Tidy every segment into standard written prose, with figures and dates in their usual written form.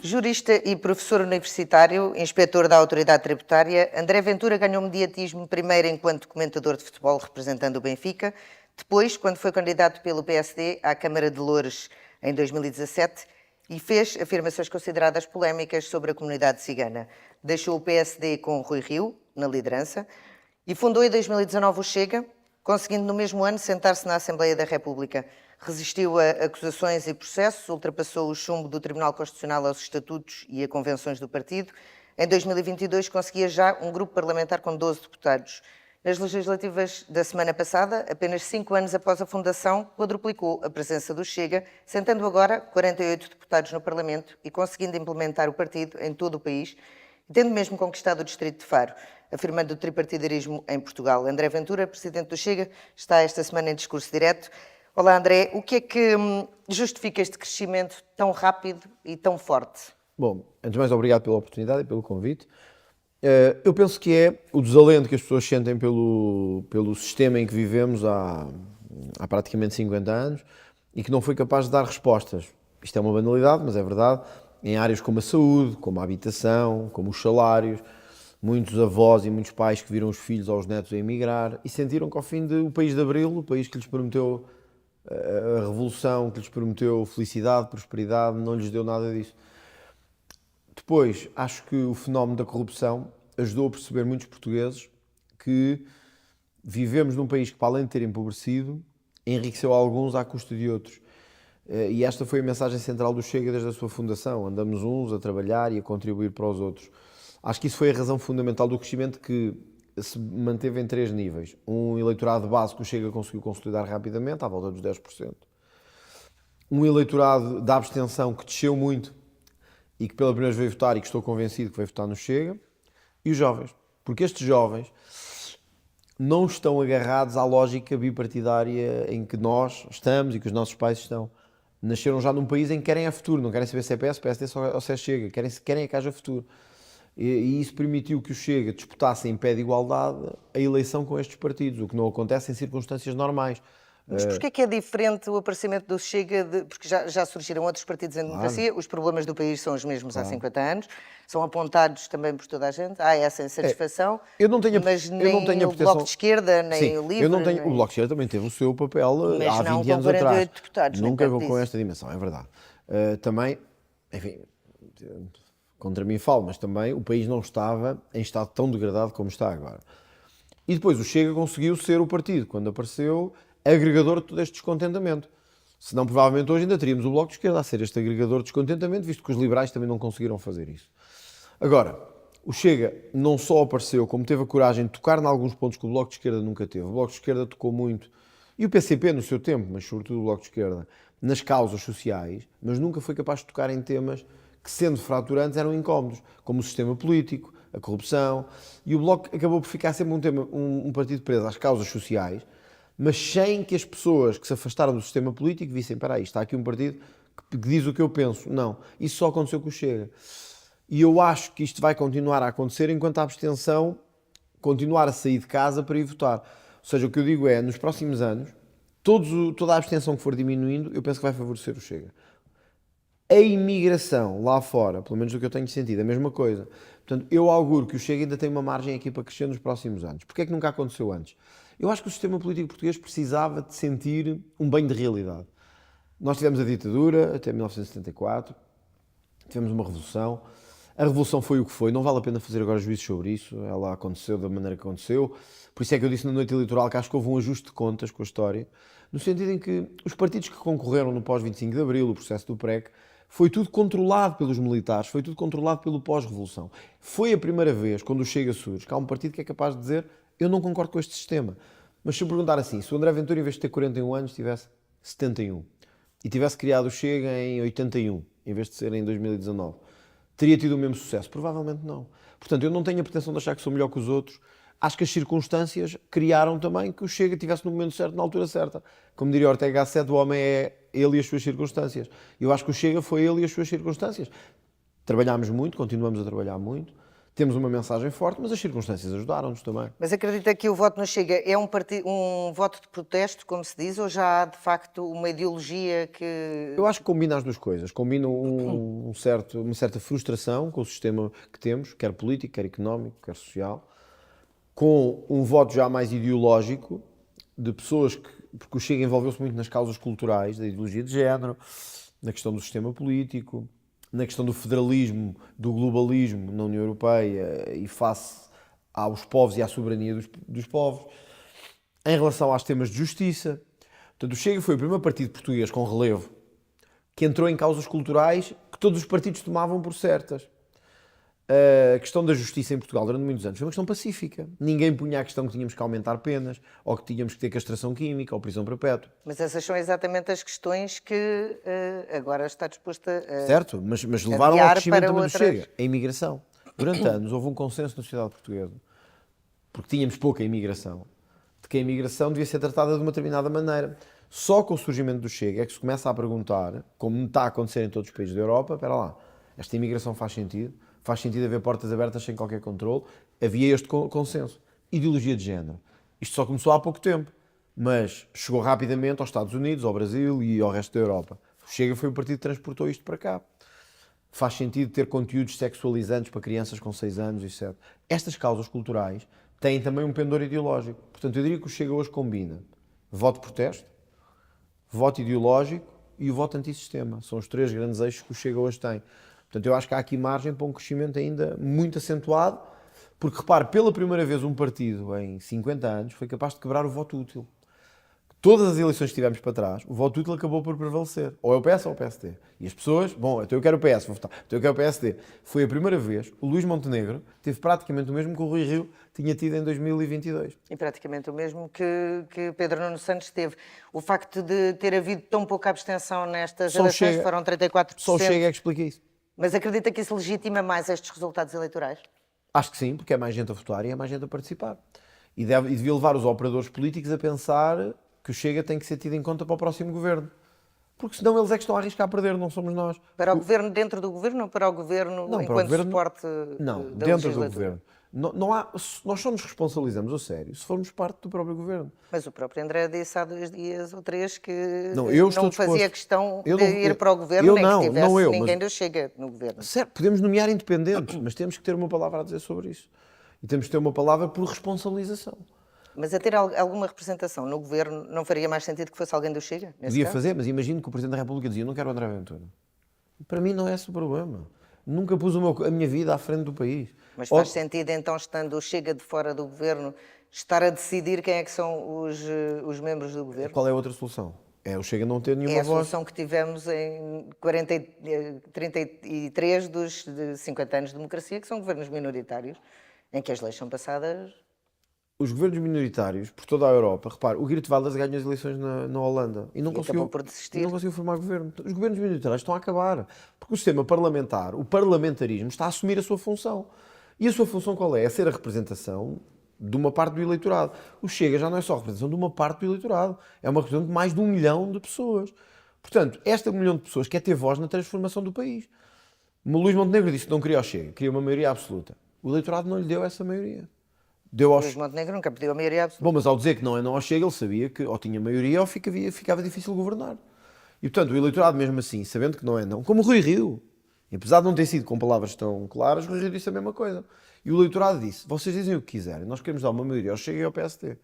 Jurista e professor universitário, inspetor da Autoridade Tributária, André Ventura ganhou mediatismo primeiro enquanto comentador de futebol representando o Benfica, depois quando foi candidato pelo PSD à Câmara de Loures em 2017 e fez afirmações consideradas polémicas sobre a comunidade cigana. Deixou o PSD com Rui Rio na liderança e fundou em 2019 o Chega, conseguindo no mesmo ano sentar-se na Assembleia da República. Resistiu a acusações e processos, ultrapassou o chumbo do Tribunal Constitucional aos estatutos e a convenções do partido. Em 2022 conseguia já um grupo parlamentar com 12 deputados. Nas legislativas da semana passada, apenas 5 anos após a fundação, quadruplicou a presença do Chega, sentando agora 48 deputados no Parlamento e conseguindo implementar o partido em todo o país, tendo mesmo conquistado o distrito de Faro, afirmando o tripartidarismo em Portugal. André Ventura, presidente do Chega, está esta semana em discurso direto. Olá, André. O que é que justifica este crescimento tão rápido e tão forte? Bom, antes de mais, obrigado pela oportunidade e pelo convite. Eu penso que é o desalento que as pessoas sentem pelo sistema em que vivemos há praticamente 50 anos e que não foi capaz de dar respostas. Isto é uma banalidade, mas é verdade. Em áreas como a saúde, como a habitação, como os salários, muitos avós e muitos pais que viram os filhos ou os netos a emigrar e sentiram que ao fim do país de Abril, o país que lhes prometeu a revolução, que lhes prometeu felicidade, prosperidade, não lhes deu nada disso. Depois, acho que o fenómeno da corrupção ajudou a perceber muitos portugueses que vivemos num país que, para além de ter empobrecido, enriqueceu alguns à custa de outros. E esta foi a mensagem central do Chega desde a sua fundação. Andamos uns a trabalhar e a contribuir para os outros. Acho que isso foi a razão fundamental do crescimento, que se manteve em 3 níveis. Um eleitorado de base que o Chega conseguiu consolidar rapidamente, à volta dos 10%. Um eleitorado da abstenção que desceu muito e que pela primeira vez veio votar e que estou convencido que vai votar no Chega. E os jovens. Porque estes jovens não estão agarrados à lógica bipartidária em que nós estamos e que os nossos pais estão. Nasceram já num país em que querem a futuro, não querem saber se é PS, PSD ou se é Chega, querem que haja futuro. E isso permitiu que o Chega disputasse em pé de igualdade a eleição com estes partidos, o que não acontece em circunstâncias normais. Mas porquê é que é diferente o aparecimento do Chega? Porque já surgiram outros partidos em democracia, os problemas do país são os mesmos há 50 anos, são apontados também por toda a gente, há essa insatisfação, mas nem o Bloco de Esquerda, nem o LIVRE... O Bloco de Esquerda também teve o seu papel há 20 anos atrás. Deputados, nunca vou com esta dimensão, é verdade. Também, enfim, contra mim falo, mas também o país não estava em estado tão degradado como está agora. E depois o Chega conseguiu ser o partido, quando apareceu, agregador de todo este descontentamento. Senão, provavelmente, hoje ainda teríamos o Bloco de Esquerda a ser este agregador de descontentamento, visto que os liberais também não conseguiram fazer isso. Agora, o Chega não só apareceu, como teve a coragem de tocar em alguns pontos que o Bloco de Esquerda nunca teve. O Bloco de Esquerda tocou muito, e o PCP no seu tempo, mas sobretudo o Bloco de Esquerda, nas causas sociais, mas nunca foi capaz de tocar em temas que, sendo fraturantes, eram incómodos, como o sistema político, a corrupção, e o Bloco acabou por ficar sempre um partido preso às causas sociais, mas sem que as pessoas que se afastaram do sistema político vissem, espera aí, está aqui um partido que diz o que eu penso. Não, isso só aconteceu com o Chega. E eu acho que isto vai continuar a acontecer enquanto a abstenção continuar a sair de casa para ir votar. Ou seja, o que eu digo é, nos próximos anos, toda a abstenção que for diminuindo, eu penso que vai favorecer o Chega. A imigração lá fora, pelo menos do que eu tenho sentido, é a mesma coisa. Portanto, eu auguro que o Chega ainda tem uma margem aqui para crescer nos próximos anos. Porquê é que nunca aconteceu antes? Eu acho que o sistema político português precisava de sentir um banho de realidade. Nós tivemos a ditadura até 1974, tivemos uma revolução. A revolução foi o que foi, não vale a pena fazer agora juízos sobre isso, ela aconteceu da maneira que aconteceu. Por isso é que eu disse na noite eleitoral que acho que houve um ajuste de contas com a história, no sentido em que os partidos que concorreram no pós-25 de Abril, o processo do PREC, foi tudo controlado pelos militares, foi tudo controlado pelo pós-revolução. Foi a primeira vez, quando o Chega surge, que há um partido que é capaz de dizer: eu não concordo com este sistema. Mas se eu perguntar assim, se o André Ventura, em vez de ter 41 anos, tivesse 71 e tivesse criado o Chega em 81, em vez de ser em 2019, teria tido o mesmo sucesso? Provavelmente não. Portanto, eu não tenho a pretensão de achar que sou melhor que os outros. Acho que as circunstâncias criaram também que o Chega estivesse no momento certo, na altura certa. Como diria Ortega Gasset, o homem é ele e as suas circunstâncias. Eu acho que o Chega foi ele e as suas circunstâncias. Trabalhámos muito, continuamos a trabalhar muito. temos uma mensagem forte, mas as circunstâncias ajudaram-nos também. Mas acredita que o voto no Chega é um voto de protesto, como se diz, ou já há de facto uma ideologia que... Eu acho que combina as duas coisas. Combina uma certa frustração com o sistema que temos, quer político, quer económico, quer social, com um voto já mais ideológico de pessoas que... Porque o Chega envolveu-se muito nas causas culturais, da ideologia de género, na questão do sistema político, na questão do federalismo, do globalismo na União Europeia e face aos povos e à soberania dos povos, em relação aos temas de justiça. Portanto, o Chega foi o primeiro partido português com relevo que entrou em causas culturais que todos os partidos tomavam por certas. A questão da justiça em Portugal durante muitos anos foi uma questão pacífica. Ninguém punha a questão que tínhamos que aumentar penas, ou que tínhamos que ter castração química, ou prisão perpétua. Mas essas são exatamente as questões que agora está disposta a... Certo, mas levaram ao crescimento também do outras... Chega. A imigração. Durante anos houve um consenso na sociedade portuguesa, porque tínhamos pouca imigração, de que a imigração devia ser tratada de uma determinada maneira. Só com o surgimento do Chega é que se começa a perguntar, como está a acontecer em todos os países da Europa, espera lá, esta imigração faz sentido haver portas abertas sem qualquer controle. Havia este consenso. Ideologia de género. Isto só começou há pouco tempo, mas chegou rapidamente aos Estados Unidos, ao Brasil e ao resto da Europa. O Chega foi o partido que transportou isto para cá. Faz sentido ter conteúdos sexualizantes para crianças com 6 anos e 7. Estas causas culturais têm também um pendor ideológico. Portanto, eu diria que o Chega hoje combina voto de protesto, voto ideológico e o voto antissistema. São os 3 grandes eixos que o Chega hoje tem. Portanto, eu acho que há aqui margem para um crescimento ainda muito acentuado, porque, repare, pela primeira vez um partido em 50 anos foi capaz de quebrar o voto útil. Todas as eleições que tivemos para trás, o voto útil acabou por prevalecer. Ou é o PS ou é o PSD. E as pessoas, bom, então eu quero o PS, vou votar. Então eu quero o PSD. Foi a primeira vez, o Luís Montenegro teve praticamente o mesmo que o Rui Rio tinha tido em 2022. E praticamente o mesmo que Pedro Nuno Santos teve. O facto de ter havido tão pouca abstenção nestas eleições, foram 34%. Só o Chega é que explica isso. Mas acredita que isso legitima mais estes resultados eleitorais? Acho que sim, porque é mais gente a votar e é mais gente a participar. E devia levar os operadores políticos a pensar que o Chega tem que ser tido em conta para o próximo governo. Porque senão eles é que estão a arriscar a perder, não somos nós. Para o governo dentro do governo ou para o governo não, enquanto para o governo, suporte não, da dentro do legislatura? governo. Não há, nós só nos responsabilizamos a sério se formos parte do próprio governo. Mas o próprio André disse há 2 dias ou 3 que não fazia questão de ir para o governo, nem que tivesse ninguém do Chega no governo. Certo, podemos nomear independentes, mas temos que ter uma palavra a dizer sobre isso. E temos que ter uma palavra por responsabilização. Mas a ter alguma representação no governo não faria mais sentido que fosse alguém do Chega? Podia fazer, mas imagino que o Presidente da República dizia: eu não quero o André Ventura. Para mim não é esse o problema. Nunca pus a minha vida à frente do país. Mas faz sentido, então, estando o Chega de fora do governo, estar a decidir quem é que são os membros do governo? Qual é a outra solução? É o Chega não ter nenhuma voz. É a solução que tivemos em 33 dos 50 anos de democracia, que são governos minoritários, em que as leis são passadas... Os governos minoritários, por toda a Europa, repare, o Geert Wilders ganhou as eleições na Holanda e não conseguiu formar governo. Os governos minoritários estão a acabar, porque o sistema parlamentar, o parlamentarismo, está a assumir a sua função. E a sua função qual é? É ser a representação de uma parte do eleitorado. O Chega já não é só a representação de uma parte do eleitorado, é uma representação de mais de 1 milhão de pessoas. Portanto, esta 1 milhão de pessoas quer ter voz na transformação do país. O Luís Montenegro disse que não queria o Chega, queria uma maioria absoluta. O eleitorado não lhe deu essa maioria. Luís Montenegro nunca pediu a maioria absoluta. Bom, mas ao dizer que não é não ao Chega, ele sabia que ou tinha maioria ou ficava difícil governar. E, portanto, o eleitorado, mesmo assim, sabendo que não é não, como o Rui Rio, e apesar de não ter sido com palavras tão claras, o Rui Rio disse a mesma coisa. E o eleitorado disse: vocês dizem o que quiserem, nós queremos dar uma maioria ao Chega e ao PSD.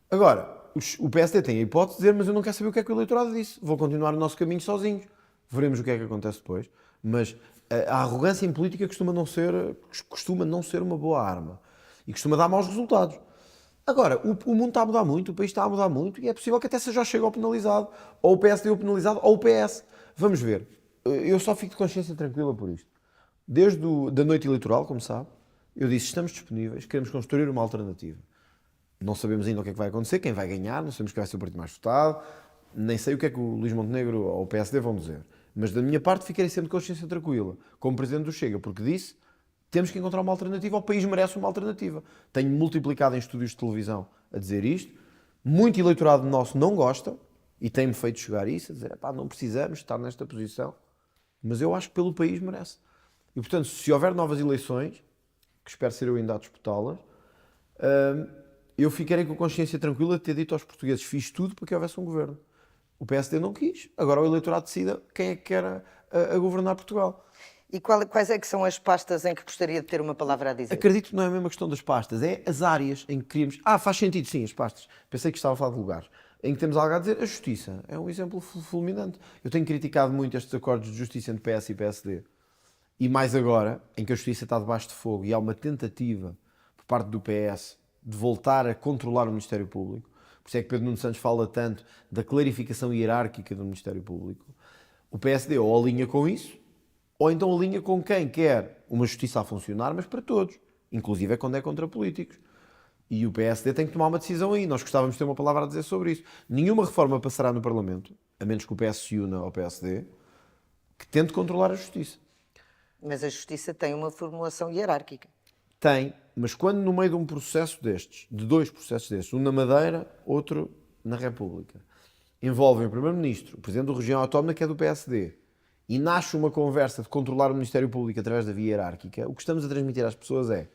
Agora, o PSD tem a hipótese de dizer: mas eu não quero saber o que é que o eleitorado disse, vou continuar o nosso caminho sozinhos. Veremos o que é que acontece depois. Mas a arrogância em política costuma não ser uma boa arma. E costuma dar maus resultados. Agora, o mundo está a mudar muito, o país está a mudar muito e é possível que até seja o Chega ao penalizado, ou o PSD o penalizado, ou o PS. Vamos ver. Eu só fico de consciência tranquila por isto. Desde da noite eleitoral, como sabe, eu disse: estamos disponíveis, queremos construir uma alternativa. Não sabemos ainda o que é que vai acontecer, quem vai ganhar, não sabemos quem vai ser o partido mais votado, nem sei o que é que o Luís Montenegro ou o PSD vão dizer. Mas da minha parte ficarei sempre de consciência tranquila, como Presidente do Chega, porque disse: temos que encontrar uma alternativa, o país merece uma alternativa. Tenho multiplicado em estúdios de televisão a dizer isto. Muito eleitorado nosso não gosta e tem-me feito chegar isso, a dizer: não precisamos estar nesta posição. Mas eu acho que pelo país merece. E, portanto, se houver novas eleições, que espero ser eu ainda a disputá-las, eu ficarei com a consciência tranquila de ter dito aos portugueses: fiz tudo para que houvesse um governo. O PSD não quis, agora o eleitorado decida quem é que quer a governar Portugal. E quais é que são as pastas em que gostaria de ter uma palavra a dizer? Acredito que não é a mesma questão das pastas, é as áreas em que queríamos... faz sentido, sim, as pastas. Pensei que estava a falar de lugares. Em que temos algo a dizer, a justiça é um exemplo fulminante. Eu tenho criticado muito estes acordos de justiça entre PS e PSD. E mais agora, em que a justiça está debaixo de fogo e há uma tentativa por parte do PS de voltar a controlar o Ministério Público. Por isso é que Pedro Nuno Santos fala tanto da clarificação hierárquica do Ministério Público. O PSD ou alinha com isso, ou então alinha com quem quer uma justiça a funcionar, mas para todos, inclusive é quando é contra políticos. E o PSD tem que tomar uma decisão aí. Nós gostávamos de ter uma palavra a dizer sobre isso. Nenhuma reforma passará no Parlamento, a menos que o PS se una ao PSD, que tente controlar a justiça. Mas a justiça tem uma formulação hierárquica. Tem, mas quando no meio de um processo destes, de dois processos destes, um na Madeira, outro na República, envolvem o Primeiro-Ministro, o Presidente da Região Autónoma, que é do PSD, e nasce uma conversa de controlar o Ministério Público através da via hierárquica, o que estamos a transmitir às pessoas é: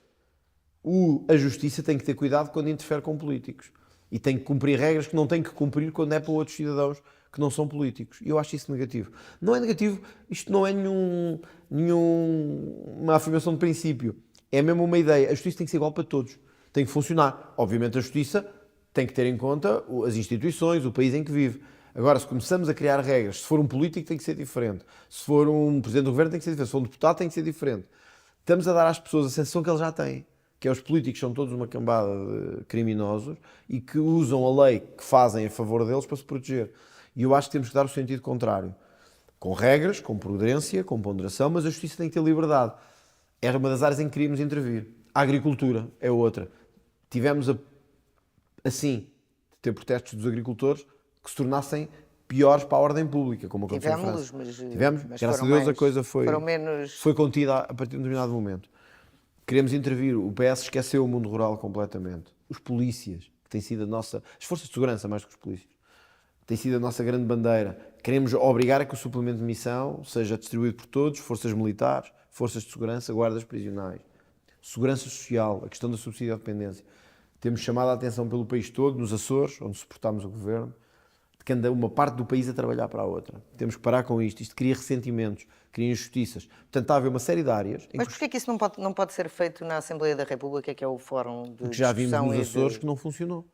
a justiça tem que ter cuidado quando interfere com políticos e tem que cumprir regras que não tem que cumprir quando é para outros cidadãos que não são políticos. E eu acho isso negativo. Não é negativo, isto não é nenhuma afirmação de princípio. É mesmo uma ideia. A justiça tem que ser igual para todos. Tem que funcionar. Obviamente a justiça tem que ter em conta as instituições, o país em que vive. Agora, se começamos a criar regras, se for um político tem que ser diferente. Se for um presidente do governo tem que ser diferente. Se for um deputado tem que ser diferente. Estamos a dar às pessoas a sensação que eles já têm. Que é os políticos são todos uma cambada de criminosos e que usam a lei que fazem a favor deles para se proteger. E eu acho que temos que dar o sentido contrário. Com regras, com prudência, com ponderação, mas a justiça tem que ter liberdade. Era uma das áreas em que queríamos intervir. A agricultura é outra. Tivemos, assim, de ter protestos dos agricultores que se tornassem piores para a ordem pública, como aconteceu em França. Tivemos, mas graças a Deus a coisa foi contida a partir de um determinado momento. Queremos intervir. O PS esqueceu o mundo rural completamente. Os polícias, que têm sido as forças de segurança mais do que os polícias, tem sido a nossa grande bandeira. Queremos obrigar a que o suplemento de missão seja distribuído por todos, forças militares, forças de segurança, guardas prisionais, segurança social, a questão da subsídio à dependência. Temos chamado a atenção pelo país todo, nos Açores, onde suportámos o governo, de que anda uma parte do país a trabalhar para a outra. Temos que parar com isto. Isto cria ressentimentos, cria injustiças. Portanto, há a haver uma série de áreas... Mas porquê que isso não pode ser feito na Assembleia da República, que é o fórum de Porque já vimos nos Açores que não funcionou.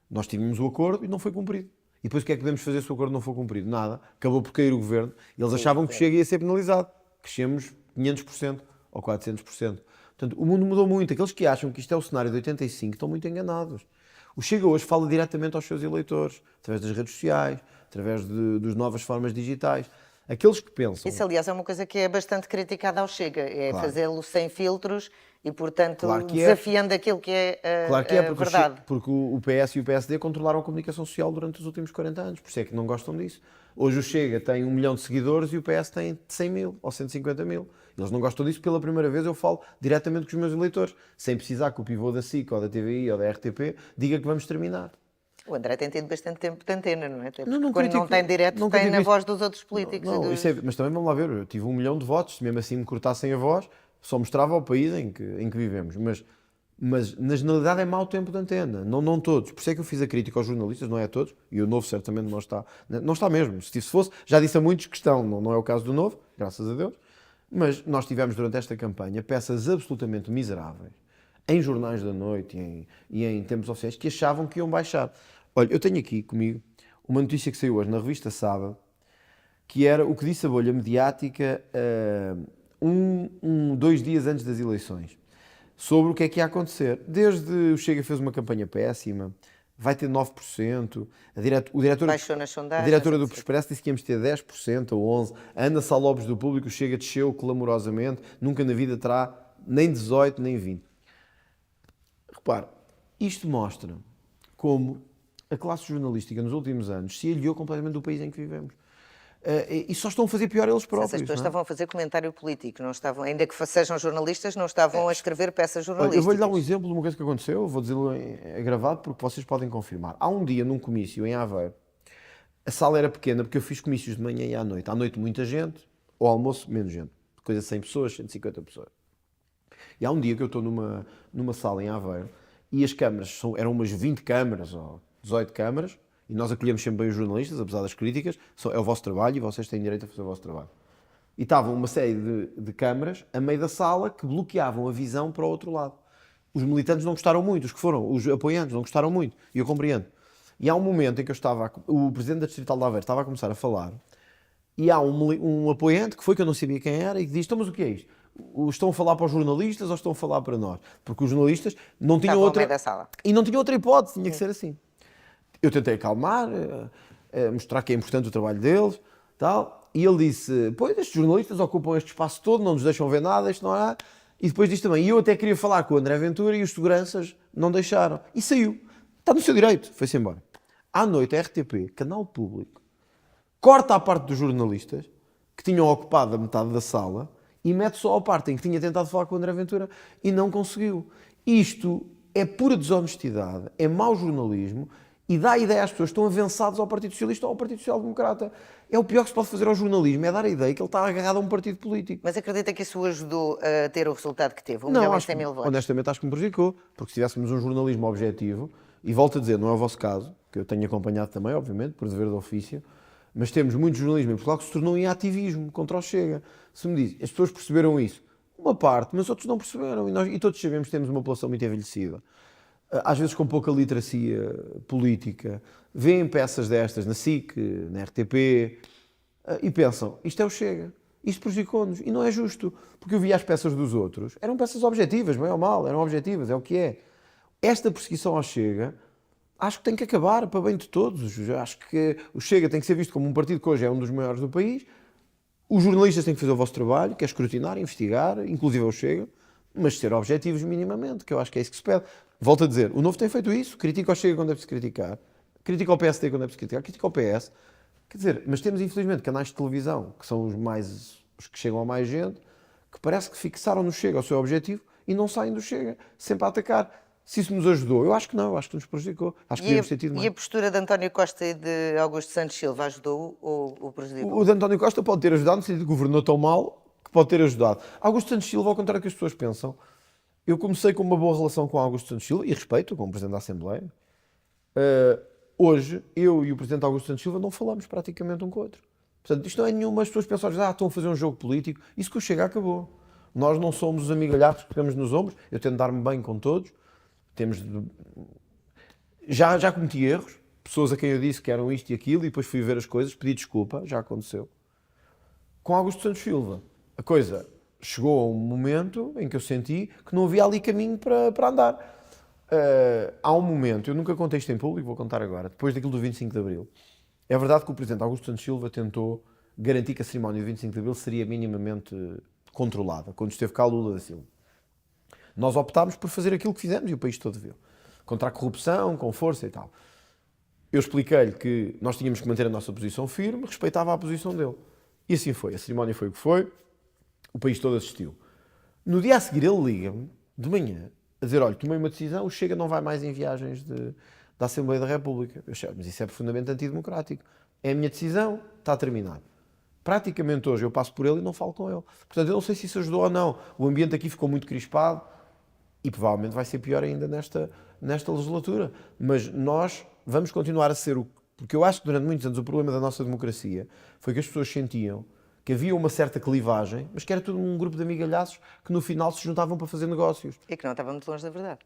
Nós tivemos o acordo e não foi cumprido. E depois o que é que podemos fazer se o acordo não for cumprido? Nada. Acabou por cair o governo e eles achavam que o Chega ia ser penalizado. Crescemos 500% ou 400%. Portanto, o mundo mudou muito. Aqueles que acham que isto é o cenário de 85 estão muito enganados. O Chega hoje fala diretamente aos seus eleitores, através das redes sociais, através das novas formas digitais. Aqueles que pensam... Isso, aliás, é uma coisa que é bastante criticada ao Chega, é claro. Fazê-lo sem filtros e, portanto, claro desafiando aquilo que é claro que é, porque verdade. Porque o PS e o PSD controlaram a comunicação social durante os últimos 40 anos, por isso é que não gostam disso. Hoje o Chega tem 1 milhão de seguidores e o PS tem 100 mil ou 150 mil. Eles não gostam disso, pela primeira vez eu falo diretamente com os meus eleitores, sem precisar que o pivô da SIC ou da TVI ou da RTP diga que vamos terminar. O André tem tido bastante tempo de antena, não é? Quando não tem direto, tem na voz dos outros políticos. Mas também vamos lá ver, eu tive 1 milhão de votos, se mesmo assim me cortassem a voz, só mostrava o país em que vivemos. Mas na generalidade é mau tempo de antena, não todos. Por isso é que eu fiz a crítica aos jornalistas, não é a todos, e o Novo certamente não está. Não está mesmo, se fosse, já disse a muitos que estão, não é o caso do Novo, graças a Deus. Mas nós tivemos durante esta campanha peças absolutamente miseráveis, em jornais da noite e em tempos oficiais, que achavam que iam baixar. Olha, eu tenho aqui comigo uma notícia que saiu hoje na revista Sábado, que era o que disse a bolha mediática 2 dias antes das eleições, sobre o que é que ia acontecer. Desde o Chega fez uma campanha péssima, vai ter 9%, baixou nas sondagens, a diretora do Expresso disse que íamos ter 10% ou 11%, a Ana Salobres do Público, o Chega desceu clamorosamente, nunca na vida terá nem 18% nem 20%. Repare, isto mostra como a classe jornalística nos últimos anos se aliou completamente do país em que vivemos. E só estão a fazer pior eles próprios. As pessoas estavam a fazer comentário político, não estavam, ainda que sejam jornalistas, não estavam a escrever peças jornalísticas. Eu vou-lhe dar um exemplo de uma coisa que aconteceu, vou dizê-lo gravado porque vocês podem confirmar. Há um dia, num comício em Aveiro, a sala era pequena porque eu fiz comícios de manhã e à noite. À noite muita gente, ao almoço menos gente. Coisa de 100 pessoas, 150 pessoas. E há um dia que eu estou numa sala em Aveiro e as câmaras eram umas 20 câmaras ou 18 câmaras e nós acolhemos sempre bem os jornalistas, apesar das críticas, é o vosso trabalho e vocês têm direito a fazer o vosso trabalho. E estavam uma série de câmaras a meio da sala que bloqueavam a visão para o outro lado. Os militantes não gostaram muito, os apoiantes não gostaram muito, e eu compreendo. E há um momento em que o presidente da Distrital de Aveiro estava a começar a falar e há um apoiante que eu não sabia quem era e que diz, então, mas o que é isto? Estão a falar para os jornalistas ou estão a falar para nós? Porque os jornalistas não tinham outra... da sala. E não tinham outra hipótese, tinha que ser assim. Eu tentei acalmar, mostrar que é importante o trabalho deles, tal, e ele disse, pois, estes jornalistas ocupam este espaço todo, não nos deixam ver nada, isto não há... E depois diz também, e eu até queria falar com o André Ventura e os seguranças não deixaram. E saiu. Está no seu direito, foi-se embora. À noite, a RTP, canal público, corta a parte dos jornalistas, que tinham ocupado a metade da sala, e mete só a parte em que tinha tentado falar com o André Ventura e não conseguiu. Isto é pura desonestidade, é mau jornalismo e dá a ideia às pessoas que estão avançados ao Partido Socialista ou ao Partido Social Democrata. É o pior que se pode fazer ao jornalismo, é dar a ideia que ele está agarrado a um partido político. Mas acredita que isso o ajudou a ter o resultado que teve? 1 Não, milhão e 100 mil votos? honestamente acho que me prejudicou, porque se tivéssemos um jornalismo objetivo, e volto a dizer, não é o vosso caso, que eu tenho acompanhado também, obviamente, por dever de ofício, mas temos muito jornalismo em Portugal que se tornou em ativismo contra o Chega. Se me diz, as pessoas perceberam isso, uma parte, mas outros não perceberam, e todos sabemos que temos uma população muito envelhecida, às vezes com pouca literacia política, veem peças destas na SIC, na RTP, e pensam, isto é o Chega, isto prejudicou-nos, e não é justo, porque eu via as peças dos outros, eram peças objetivas, bem ou mal, eram objetivas, é o que é. Esta perseguição ao Chega, acho que tem que acabar para bem de todos. Acho que o Chega tem que ser visto como um partido que hoje é um dos maiores do país. Os jornalistas têm que fazer o vosso trabalho, que é escrutinar, investigar, inclusive o Chega, mas ser objetivos minimamente, que eu acho que é isso que se pede. Volto a dizer, o Novo tem feito isso, critica o Chega quando deve-se criticar, critica o PSD quando deve-se criticar, critica o PS. Quer dizer, mas temos infelizmente canais de televisão, que são os que chegam a mais gente, que parece que fixaram no Chega o seu objetivo e não saem do Chega, sempre a atacar. Se isso nos ajudou, eu acho que não, acho que nos prejudicou. Acho que devíamos ter tido mais. E a postura de António Costa e de Augusto Santos Silva ajudou ou prejudicou? O de António Costa pode ter ajudado, no sentido de que governou tão mal que pode ter ajudado. Augusto Santos Silva, ao contrário do que as pessoas pensam, eu comecei com uma boa relação com Augusto Santos Silva e respeito como Presidente da Assembleia. Hoje, eu e o Presidente Augusto Santos Silva não falamos praticamente um com o outro. Portanto, isto não é nenhuma. As pessoas pensam, estão a fazer um jogo político. Isso que o Chega acabou. Nós não somos os amigalhados que pegamos nos ombros. Eu tento dar-me bem com todos. Já cometi erros, pessoas a quem eu disse que eram isto e aquilo, e depois fui ver as coisas, pedi desculpa, já aconteceu. Com Augusto Santos Silva, a coisa chegou a um momento em que eu senti que não havia ali caminho para andar. Há um momento, eu nunca contei isto em público, vou contar agora, depois daquilo do 25 de Abril. É verdade que o Presidente Augusto Santos Silva tentou garantir que a cerimónia do 25 de Abril seria minimamente controlada, quando esteve cá Lula da Silva. Nós optámos por fazer aquilo que fizemos e o país todo viu. Contra a corrupção, com força e tal. Eu expliquei-lhe que nós tínhamos que manter a nossa posição firme, respeitava a posição dele. E assim foi. A cerimónia foi o que foi, o país todo assistiu. No dia a seguir ele liga-me, de manhã, a dizer, olha, tomei uma decisão, o Chega não vai mais em viagens da Assembleia da República. Eu achei, mas isso é profundamente antidemocrático. É a minha decisão, está terminado. Praticamente hoje eu passo por ele e não falo com ele. Portanto, eu não sei se isso ajudou ou não. O ambiente aqui ficou muito crispado, e provavelmente vai ser pior ainda nesta legislatura. Mas nós vamos continuar a ser porque eu acho que durante muitos anos o problema da nossa democracia foi que as pessoas sentiam que havia uma certa clivagem, mas que era tudo um grupo de amigalhaços que no final se juntavam para fazer negócios. E que não estava muito longe da verdade.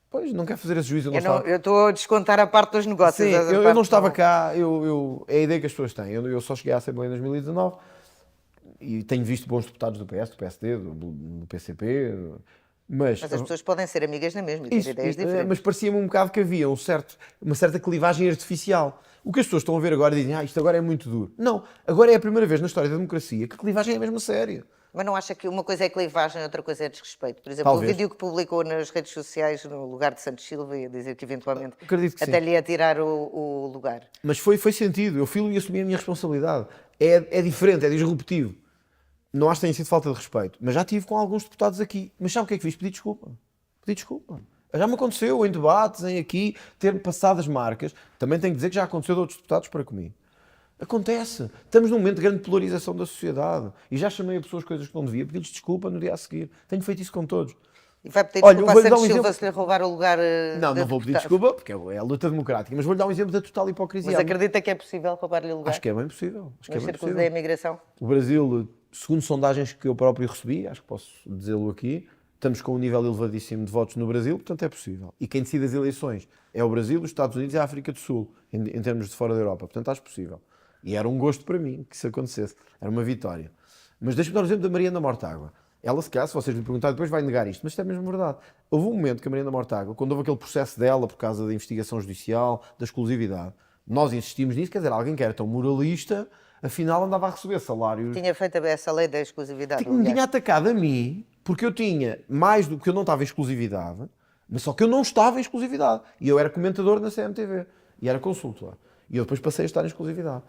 Pois, não quero fazer esse juízo. Eu estou a descontar a parte dos negócios. Sim, eu não estava cá, é a ideia que as pessoas têm. Eu só cheguei à Assembleia em 2019 e tenho visto bons deputados do PS, do PSD, do PCP... Mas as pessoas podem ser amigas na mesma e ter ideias diferentes. Mas parecia-me um bocado que havia uma certa clivagem artificial. O que as pessoas estão a ver agora e dizem, isto agora é muito duro. Não, agora é a primeira vez na história da democracia que a clivagem é mesmo séria. Mas não acha que uma coisa é clivagem e outra coisa é desrespeito? Por exemplo, Talvez. O vídeo que publicou nas redes sociais no lugar de Santos Silva ia dizer que eventualmente Acredito que até sim. lhe ia tirar o lugar. Mas foi sentido, eu fui e assumi a minha responsabilidade. É diferente, é disruptivo. Não acho que tenha sido falta de respeito, mas já tive com alguns deputados aqui. Mas sabe o que é que fiz? Pedi desculpa. Já me aconteceu em debates, em aqui, ter passado as marcas. Também tenho que dizer que já aconteceu de outros deputados para comigo. Acontece. Estamos num momento de grande polarização da sociedade. E já chamei a pessoas coisas que não devia, pedi-lhes desculpa no dia a seguir. Tenho feito isso com todos. E vai pedir Olha, eu desculpa a vou-lhe dar Santos um Silva exemplo. se lhe roubar o lugar Não, de não vou pedir deputado. desculpa, porque é a luta democrática, mas vou-lhe dar um exemplo da total hipocrisia. Mas acredita que é possível roubar-lhe o lugar? Acho que é bem possível. Acho que é Nos bem círculos da possível. imigração? O Brasil, segundo sondagens que eu próprio recebi, acho que posso dizê-lo aqui, estamos com um nível elevadíssimo de votos no Brasil, portanto é possível. E quem decide as eleições é o Brasil, os Estados Unidos e a África do Sul, em termos de fora da Europa. Portanto, acho possível. E era um gosto para mim que isso acontecesse. Era uma vitória. Mas deixa-me dar o exemplo da Mariana Mortágua. Ela, se calhar, se vocês lhe perguntarem depois, vai negar isto, mas isto é mesmo verdade. Houve um momento que a Mariana Mortágua, quando houve aquele processo dela por causa da investigação judicial, da exclusividade, nós insistimos nisso, quer dizer, alguém que era tão moralista, afinal andava a receber salários. Tinha feito essa lei da exclusividade. Me tinha aliás. atacado a mim, porque eu tinha mais do que eu não estava em exclusividade, mas só que eu não estava em exclusividade. E eu era comentador na CMTV, e era consultor. E eu depois passei a estar em exclusividade.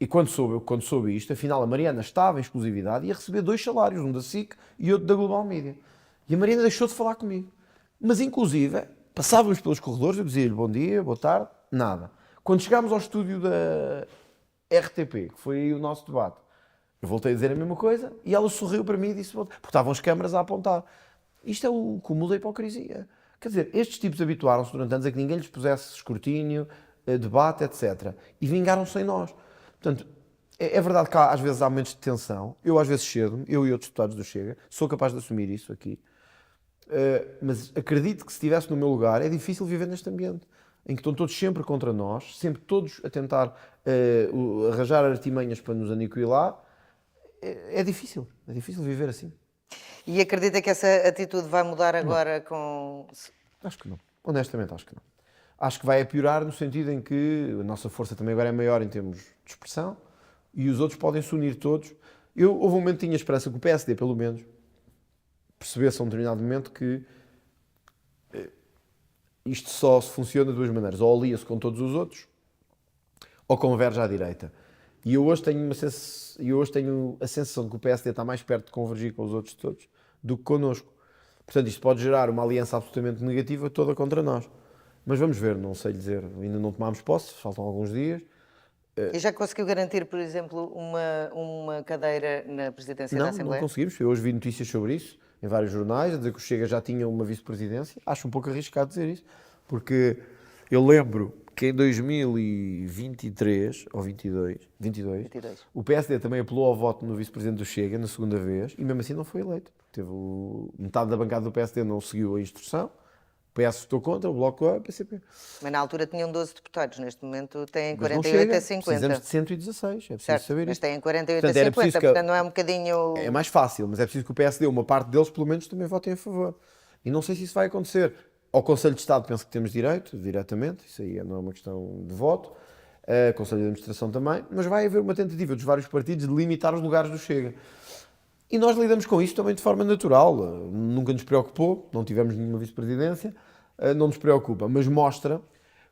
E quando soube isto, afinal a Mariana estava em exclusividade e ia receber 2 salários, um da SIC e outro da Global Media. E a Mariana deixou de falar comigo. Mas inclusive, passávamos pelos corredores, eu dizia-lhe bom dia, boa tarde, nada. Quando chegámos ao estúdio da RTP, que foi aí o nosso debate, eu voltei a dizer a mesma coisa e ela sorriu para mim e disse, porque estavam as câmaras a apontar. Isto é o cúmulo da hipocrisia. Quer dizer, estes tipos habituaram-se durante anos a que ninguém lhes pusesse escrutínio, debate, etc. E vingaram-se em nós. Portanto, é verdade que às vezes há momentos de tensão. Eu às vezes cedo, eu e outros deputados do Chega, sou capaz de assumir isso aqui. Mas acredito que se estivesse no meu lugar, é difícil viver neste ambiente, em que estão todos sempre contra nós, sempre todos a tentar arranjar artimanhas para nos aniquilar. É difícil viver assim. E acredita que essa atitude vai mudar agora com... Acho que não. Honestamente, acho que não. Acho que vai piorar no sentido em que a nossa força também agora é maior em termos de expressão e os outros podem se unir todos. Houve um momento que tinha esperança que o PSD, pelo menos, percebesse a um determinado momento que isto só se funciona de 2 maneiras. Ou alia-se com todos os outros, ou converge à direita. E eu hoje tenho a sensação de que o PSD está mais perto de convergir com os outros todos do que connosco. Portanto, isto pode gerar uma aliança absolutamente negativa toda contra nós. Mas vamos ver, não sei dizer. Ainda não tomámos posse, faltam alguns dias. E já conseguiu garantir, por exemplo, uma cadeira na presidência da Não Assembleia? conseguimos. Eu hoje vi notícias sobre isso, em vários jornais, a dizer que o Chega já tinha uma vice-presidência. Acho um pouco arriscado dizer isso, porque eu lembro que em 2023, ou 22, o PSD também apelou ao voto no vice-presidente do Chega, na segunda vez, e mesmo assim não foi eleito. Metade da bancada do PSD não seguiu a instrução, o PS votou contra, o Bloco A, o PCP. Mas na altura tinham 12 deputados, neste momento têm Mas não 48 chega, a 50. precisamos de 116, é preciso Certo, saber mas isso. têm 48 Portanto, a era 50, preciso que- portanto não é um bocadinho... É mais fácil, mas é preciso que o PSD, uma parte deles, pelo menos, também votem a favor. E não sei se isso vai acontecer. Ao Conselho de Estado penso que temos direito, diretamente, isso aí não é uma questão de voto. Conselho de Administração também, mas vai haver uma tentativa dos vários partidos de limitar os lugares do Chega. E nós lidamos com isso também de forma natural. Nunca nos preocupou, não tivemos nenhuma vice-presidência, não nos preocupa, mas mostra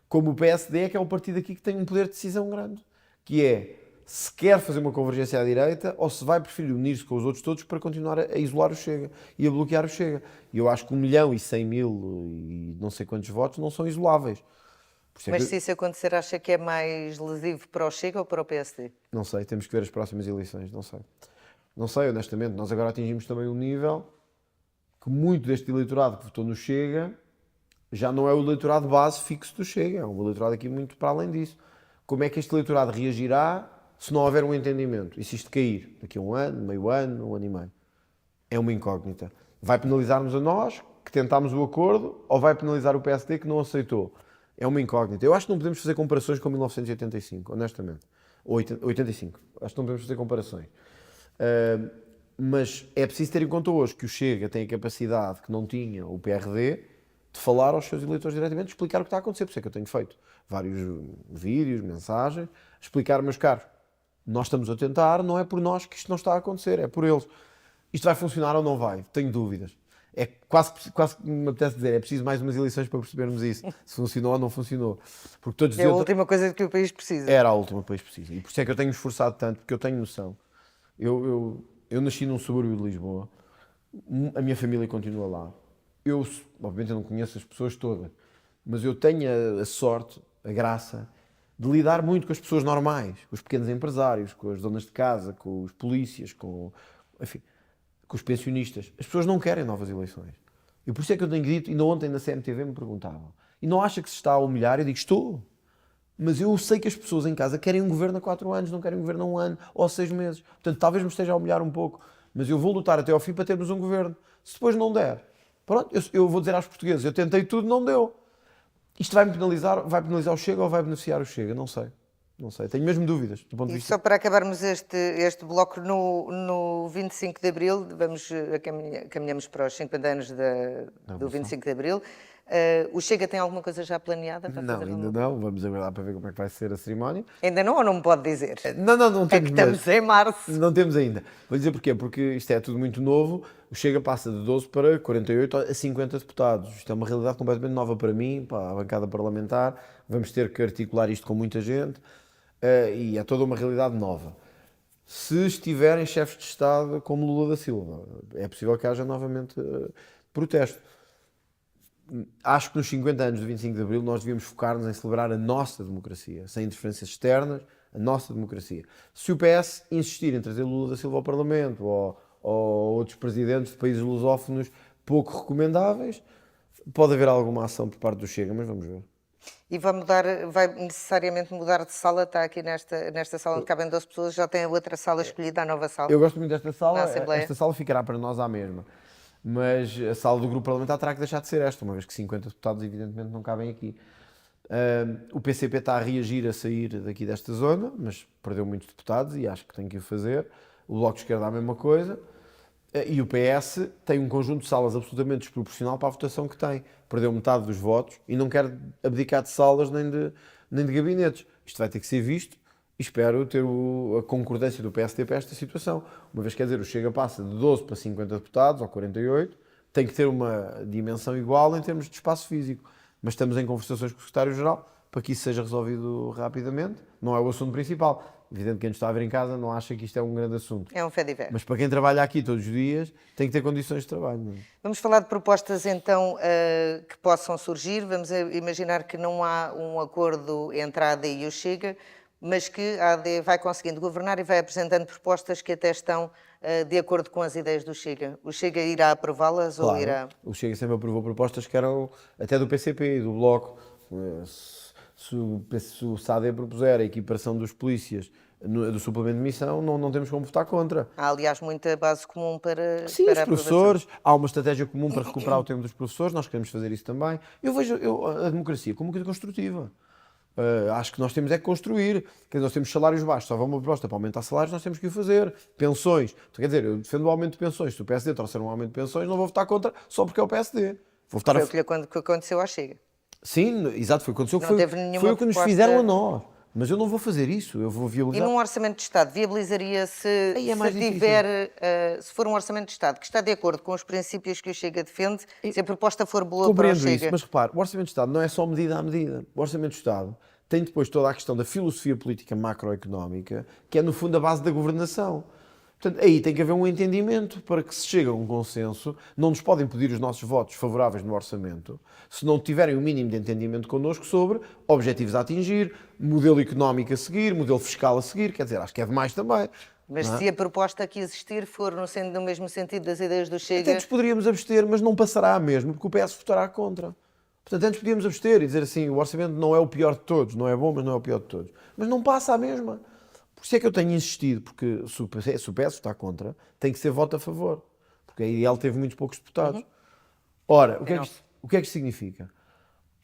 como o PSD é que é o partido aqui que tem um poder de decisão grande, que é se quer fazer uma convergência à direita ou se vai preferir unir-se com os outros todos para continuar a isolar o Chega e a bloquear o Chega. E eu acho que 1.100.000 e não sei quantos votos não são isoláveis. Por isso é Mas que- se isso acontecer, acha que é mais lesivo para o Chega ou para o PSD? Não sei, temos que ver as próximas eleições, não sei. Não sei, honestamente. Nós agora atingimos também um nível que muito deste eleitorado que votou no Chega já não é o eleitorado base fixo do Chega, é um eleitorado aqui muito para além disso. Como é que este eleitorado reagirá se não houver um entendimento? E se isto cair daqui a um ano, meio ano, um ano e meio? É uma incógnita. Vai penalizar-nos a nós, que tentámos o acordo, ou vai penalizar o PSD, que não aceitou? É uma incógnita. Eu acho que não podemos fazer comparações com 1985, honestamente. Ou 85. Acho que não podemos fazer comparações. Mas é preciso ter em conta hoje que o Chega tem a capacidade que não tinha o PRD de falar aos seus eleitores diretamente, de explicar o que está a acontecer. Por isso é que eu tenho feito vários vídeos, mensagens, explicar, meus caros, nós estamos a tentar, não é por nós que isto não está a acontecer, é por eles. Isto vai funcionar ou não vai? Tenho dúvidas. É quase que me apetece dizer, é preciso mais umas eleições para percebermos isso, se funcionou ou não funcionou. Porque todos É a última coisa que o país precisa. era a última que o país precisa. E por isso é que eu tenho esforçado tanto, porque eu tenho noção. Eu nasci num subúrbio de Lisboa, a minha família continua lá. Obviamente, eu não conheço as pessoas todas, mas eu tenho a sorte, a graça de lidar muito com as pessoas normais, com os pequenos empresários, com as donas de casa, com os polícias, enfim, com os pensionistas. As pessoas não querem novas eleições. E por isso é que eu tenho dito, ainda ontem na CMTV me perguntavam, e não acha que se está a humilhar? Eu digo, estou. Mas eu sei que as pessoas em casa querem um governo a 4 anos, não querem um governo a 1 ano ou a 6 meses. Portanto, talvez me esteja a humilhar um pouco, mas eu vou lutar até ao fim para termos um governo. Se depois não der, pronto, eu vou dizer aos portugueses, eu tentei tudo, não deu. Isto vai penalizar o Chega ou vai beneficiar o Chega? Não sei. Não sei, tenho mesmo dúvidas do ponto de E vista... só para acabarmos este bloco no 25 de Abril, caminhamos para os 50 anos do 25 de Abril. O Chega tem alguma coisa já planeada para Não, fazer? ainda não. Vamos aguardar para ver como é que vai ser a cerimónia. Ainda não ou não me pode dizer? Não É temos que estamos em março. Não temos ainda. Vou dizer porquê. Porque isto é tudo muito novo. O Chega passa de 12 para 48 a 50 deputados. Isto é uma realidade completamente nova para mim, para a bancada parlamentar. Vamos ter que articular isto com muita gente. E é toda uma realidade nova. Se estiverem chefes de Estado como Lula da Silva, é possível que haja novamente protesto. Acho que nos 50 anos do 25 de Abril nós devíamos focar-nos em celebrar a nossa democracia, sem interferências externas, a nossa democracia. Se o PS insistir em trazer Lula da Silva ao Parlamento ou outros presidentes de países lusófonos pouco recomendáveis, pode haver alguma ação por parte do Chega, mas vamos ver. E vai necessariamente mudar de sala? Está aqui nesta sala onde cabem 12 pessoas, já tem a outra sala escolhida, a nova sala? Eu gosto muito desta sala, Na Assembleia. esta sala ficará para nós à mesma. Mas a sala do grupo parlamentar terá que deixar de ser esta, uma vez que 50 deputados evidentemente não cabem aqui. O PCP está a reagir a sair daqui desta zona, mas perdeu muitos deputados e acho que tem que o fazer. O Bloco de Esquerda a mesma coisa. E o PS tem um conjunto de salas absolutamente desproporcional para a votação que tem. Perdeu metade dos votos e não quer abdicar de salas nem de gabinetes. Isto vai ter que ser visto e espero ter a concordância do PSD para esta situação. Uma vez, quer dizer, o Chega passa de 12 para 50 deputados, ou 48, tem que ter uma dimensão igual em termos de espaço físico. Mas estamos em conversações com o Secretário-Geral para que isso seja resolvido rapidamente. Não é o assunto principal. Evidente que quem nos está a ver em casa não acha que isto é um grande assunto. É um fé diverso. Mas para quem trabalha aqui todos os dias, tem que ter condições de trabalho. Não é? Vamos falar de propostas então que possam surgir. Vamos imaginar que não há um acordo entre a AD e o Chega, mas que a AD vai conseguindo governar e vai apresentando propostas que até estão de acordo com as ideias do Chega. O Chega irá aprová-las ou irá... O Chega sempre aprovou propostas que eram até do PCP e do Bloco. Se o SAD propuser a equiparação dos polícias do suplemento de missão, não temos como votar contra. Há, aliás, muita base comum para Sim, para os a professores, há uma estratégia comum para recuperar o tempo dos professores, nós queremos fazer isso também. Eu vejo a democracia como uma coisa construtiva. Acho que nós temos é que construir. Quer dizer, nós temos salários baixos, só há uma proposta para aumentar salários, nós temos que o fazer. Pensões. Então, quer dizer, eu defendo o aumento de pensões. Se o PSD trouxer um aumento de pensões, não vou votar contra só porque é o PSD. Vou votar Foi o que aconteceu ao Chega. Sim, exato, foi o que aconteceu. Não teve nenhuma Foi o que nos proposta- fizeram a nós. Mas eu não vou fazer isso, eu vou E viabilizar. num orçamento de Estado, viabilizaria Aí é mais difícil. se for um orçamento de Estado que está de acordo com os princípios que o Chega defende, se a proposta for boa para o Compreendo Chega... isso, mas repare, o Orçamento de Estado não é só medida a medida. O Orçamento de Estado tem depois toda a questão da filosofia política macroeconómica, que é no fundo a base da governação. Portanto, aí tem que haver um entendimento para que se chegue a um consenso. Não nos podem pedir os nossos votos favoráveis no orçamento se não tiverem o mínimo de entendimento connosco sobre objetivos a atingir, modelo económico a seguir, modelo fiscal a seguir. Quer dizer, acho que é demais também. Mas se a proposta que existir for no mesmo sentido das ideias do Até Chega... nos poderíamos abster, mas não passará mesmo, porque o PS votará contra. Portanto, antes podíamos abster e dizer assim, o orçamento não é o pior de todos, não é bom, mas não é o pior de todos. Mas não passa a mesma. Por isso é que eu tenho insistido, porque se o PS votar contra, tem que ser voto a favor. Porque a IDL teve muitos poucos deputados. Ora, o que é que isto significa?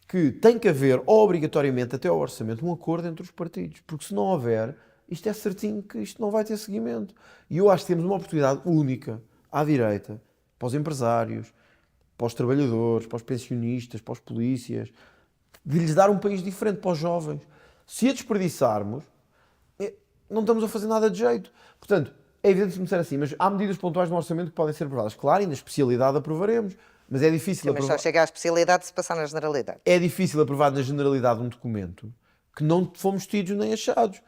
Que tem que haver, obrigatoriamente, até ao orçamento, um acordo entre os partidos. Porque se não houver, isto é certinho que isto não vai ter seguimento. E eu acho que temos uma oportunidade única, à direita, para os empresários, para os trabalhadores, para os pensionistas, para os polícias, de lhes dar um país diferente para os jovens. Se a desperdiçarmos, não estamos a fazer nada de jeito. Portanto, é evidente se me disser assim, mas há medidas pontuais no orçamento que podem ser aprovadas. Claro, e na especialidade aprovaremos, mas é difícil Mas só aprovar. chega à especialidade se passar na generalidade. É difícil aprovar na generalidade um documento que não fomos tidos nem achados.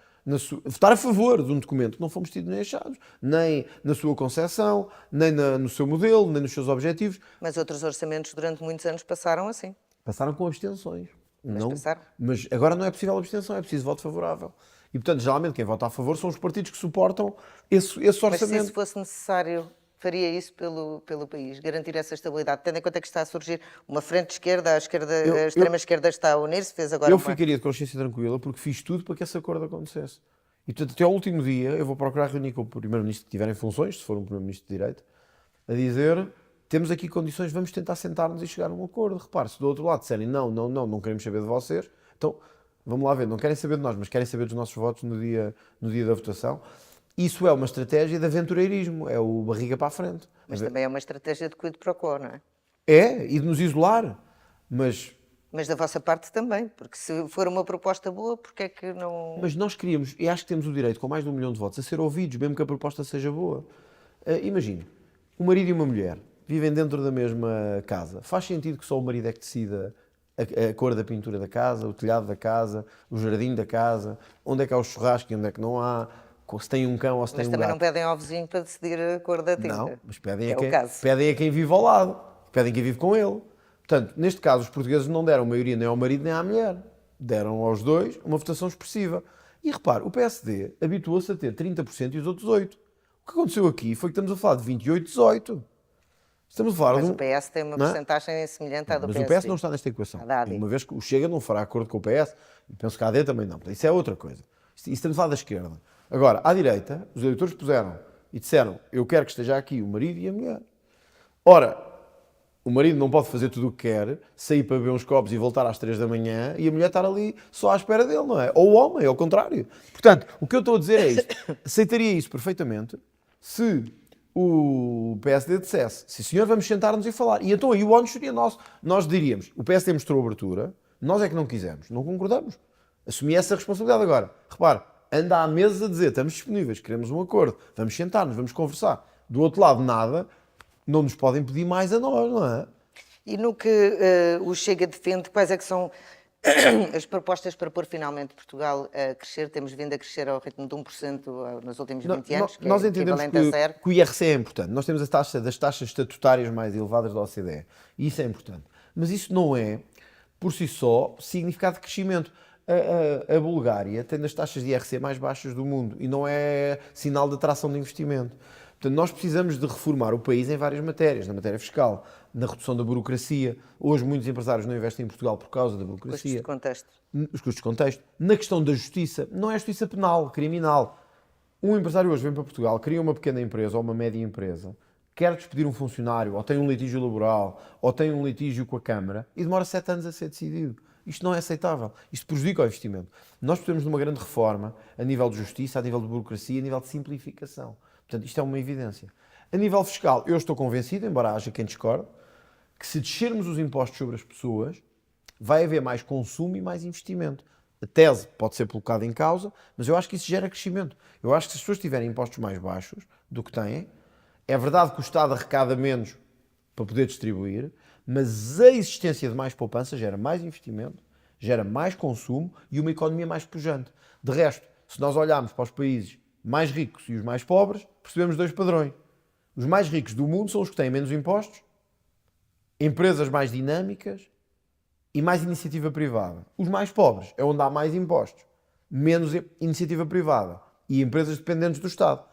Votar a favor de um documento que não fomos tidos nem achados, nem na sua concepção, nem no seu modelo, nem nos seus objetivos. Mas outros orçamentos durante muitos anos passaram assim. Passaram com abstenções. Mas Não, passaram. mas agora não é possível abstenção, é preciso voto favorável. E, portanto, geralmente quem vota a favor são os partidos que suportam esse Mas se orçamento. isso fosse necessário, faria isso pelo país, garantir essa estabilidade, tendo em conta que está a surgir uma frente de esquerda, a extrema-esquerda está a unir-se, fez agora Eu uma... ficaria de consciência tranquila porque fiz tudo para que esse acordo acontecesse. E, portanto, até ao último dia eu vou procurar reunir com o primeiro-ministro que tiver em funções, se for um primeiro-ministro de direito, a dizer, temos aqui condições, vamos tentar sentar-nos e chegar a um acordo. Repare, se do outro lado disserem não queremos saber de vocês, então, vamos lá ver, não querem saber de nós, mas querem saber dos nossos votos no dia da votação. Isso é uma estratégia de aventureirismo, é o barriga para a frente. Mas também é uma estratégia de quid pro quo, não é? É, e de nos isolar, mas Mas da vossa parte também, porque se for uma proposta boa, porque é que não... Mas nós queríamos, e acho que temos o direito, com mais de 1 milhão de votos, a ser ouvidos, mesmo que a proposta seja boa. Imagine, um marido e uma mulher vivem dentro da mesma casa. Faz sentido que só o marido é que decida a cor da pintura da casa, o telhado da casa, o jardim da casa, onde é que há o churrasco e onde é que não há, se tem um cão ou se tem Mas um também não gato. pedem ao vizinho para decidir a cor da tinta. Não, mas pedem que a, é o quem, caso. pedem a quem vive ao lado, pedem a quem vive com ele. Portanto, neste caso, os portugueses não deram maioria nem ao marido nem à mulher. Deram aos dois uma votação expressiva. E repare, o PSD habituou-se a ter 30% e os outros 8%. O que aconteceu aqui foi que estamos a falar de 28-18%. Estamos a falar Mas de o PS tem uma não é? porcentagem semelhante à do Mas PSD. o PS não está nesta equação. A da AD. E uma vez que o Chega não fará acordo com o PS, e penso que a AD também não. Portanto, isso é outra coisa. Isso estamos a falar da esquerda. Agora, à direita, os eleitores puseram e disseram: eu quero que esteja aqui o marido e a mulher. Ora, o marido não pode fazer tudo o que quer, sair para beber uns copos e voltar às 3 da manhã e a mulher estar ali só à espera dele, não é? Ou o homem, ao contrário. Portanto, o que eu estou a dizer é isto. Aceitaria isso perfeitamente se o PSD dissesse: sim senhor, vamos sentar-nos e falar. E então aí o ónus seria nosso. Nós diríamos: o PSD mostrou abertura, nós é que não quisemos, não concordamos. Assumi essa responsabilidade agora. Repare, anda à mesa a dizer: estamos disponíveis, queremos um acordo, vamos sentar-nos, vamos conversar. Do outro lado, nada. Não nos podem pedir mais a nós, não é? E no que o Chega defende, quais é que são as propostas para pôr finalmente Portugal a crescer? Temos vindo a crescer ao ritmo de 1% nos últimos 20 anos, que Nós é entendemos equivalente a zero. que o IRC é importante. Nós temos a taxa das taxas estatutárias mais elevadas da OCDE. E isso é importante. Mas isso não é, por si só, significado de crescimento. A Bulgária tem das taxas de IRC mais baixas do mundo e não é sinal de atração de investimento. Portanto, nós precisamos de reformar o país em várias matérias, na matéria fiscal, na redução da burocracia. Hoje muitos empresários não investem em Portugal por causa da Custos burocracia. de contexto. Os custos de contexto. Na questão da justiça, não é a justiça penal, criminal. Um empresário hoje vem para Portugal, cria uma pequena empresa ou uma média empresa, quer despedir um funcionário, ou tem um litígio laboral, ou tem um litígio com a Câmara, e demora 7 anos a ser decidido. Isto não é aceitável. Isto prejudica o investimento. Nós precisamos de uma grande reforma a nível de justiça, a nível de burocracia, a nível de simplificação. Portanto, isto é uma evidência. A nível fiscal, eu estou convencido, embora haja quem discorde, que se descermos os impostos sobre as pessoas, vai haver mais consumo e mais investimento. A tese pode ser colocada em causa, mas eu acho que isso gera crescimento. Eu acho que se as pessoas tiverem impostos mais baixos do que têm, é verdade que o Estado arrecada menos para poder distribuir, mas a existência de mais poupança gera mais investimento, gera mais consumo e uma economia mais pujante. De resto, se nós olharmos para os países mais ricos e os mais pobres, percebemos 2 padrões. Os mais ricos do mundo são os que têm menos impostos, empresas mais dinâmicas e mais iniciativa privada. Os mais pobres é onde há mais impostos, menos iniciativa privada e empresas dependentes do Estado.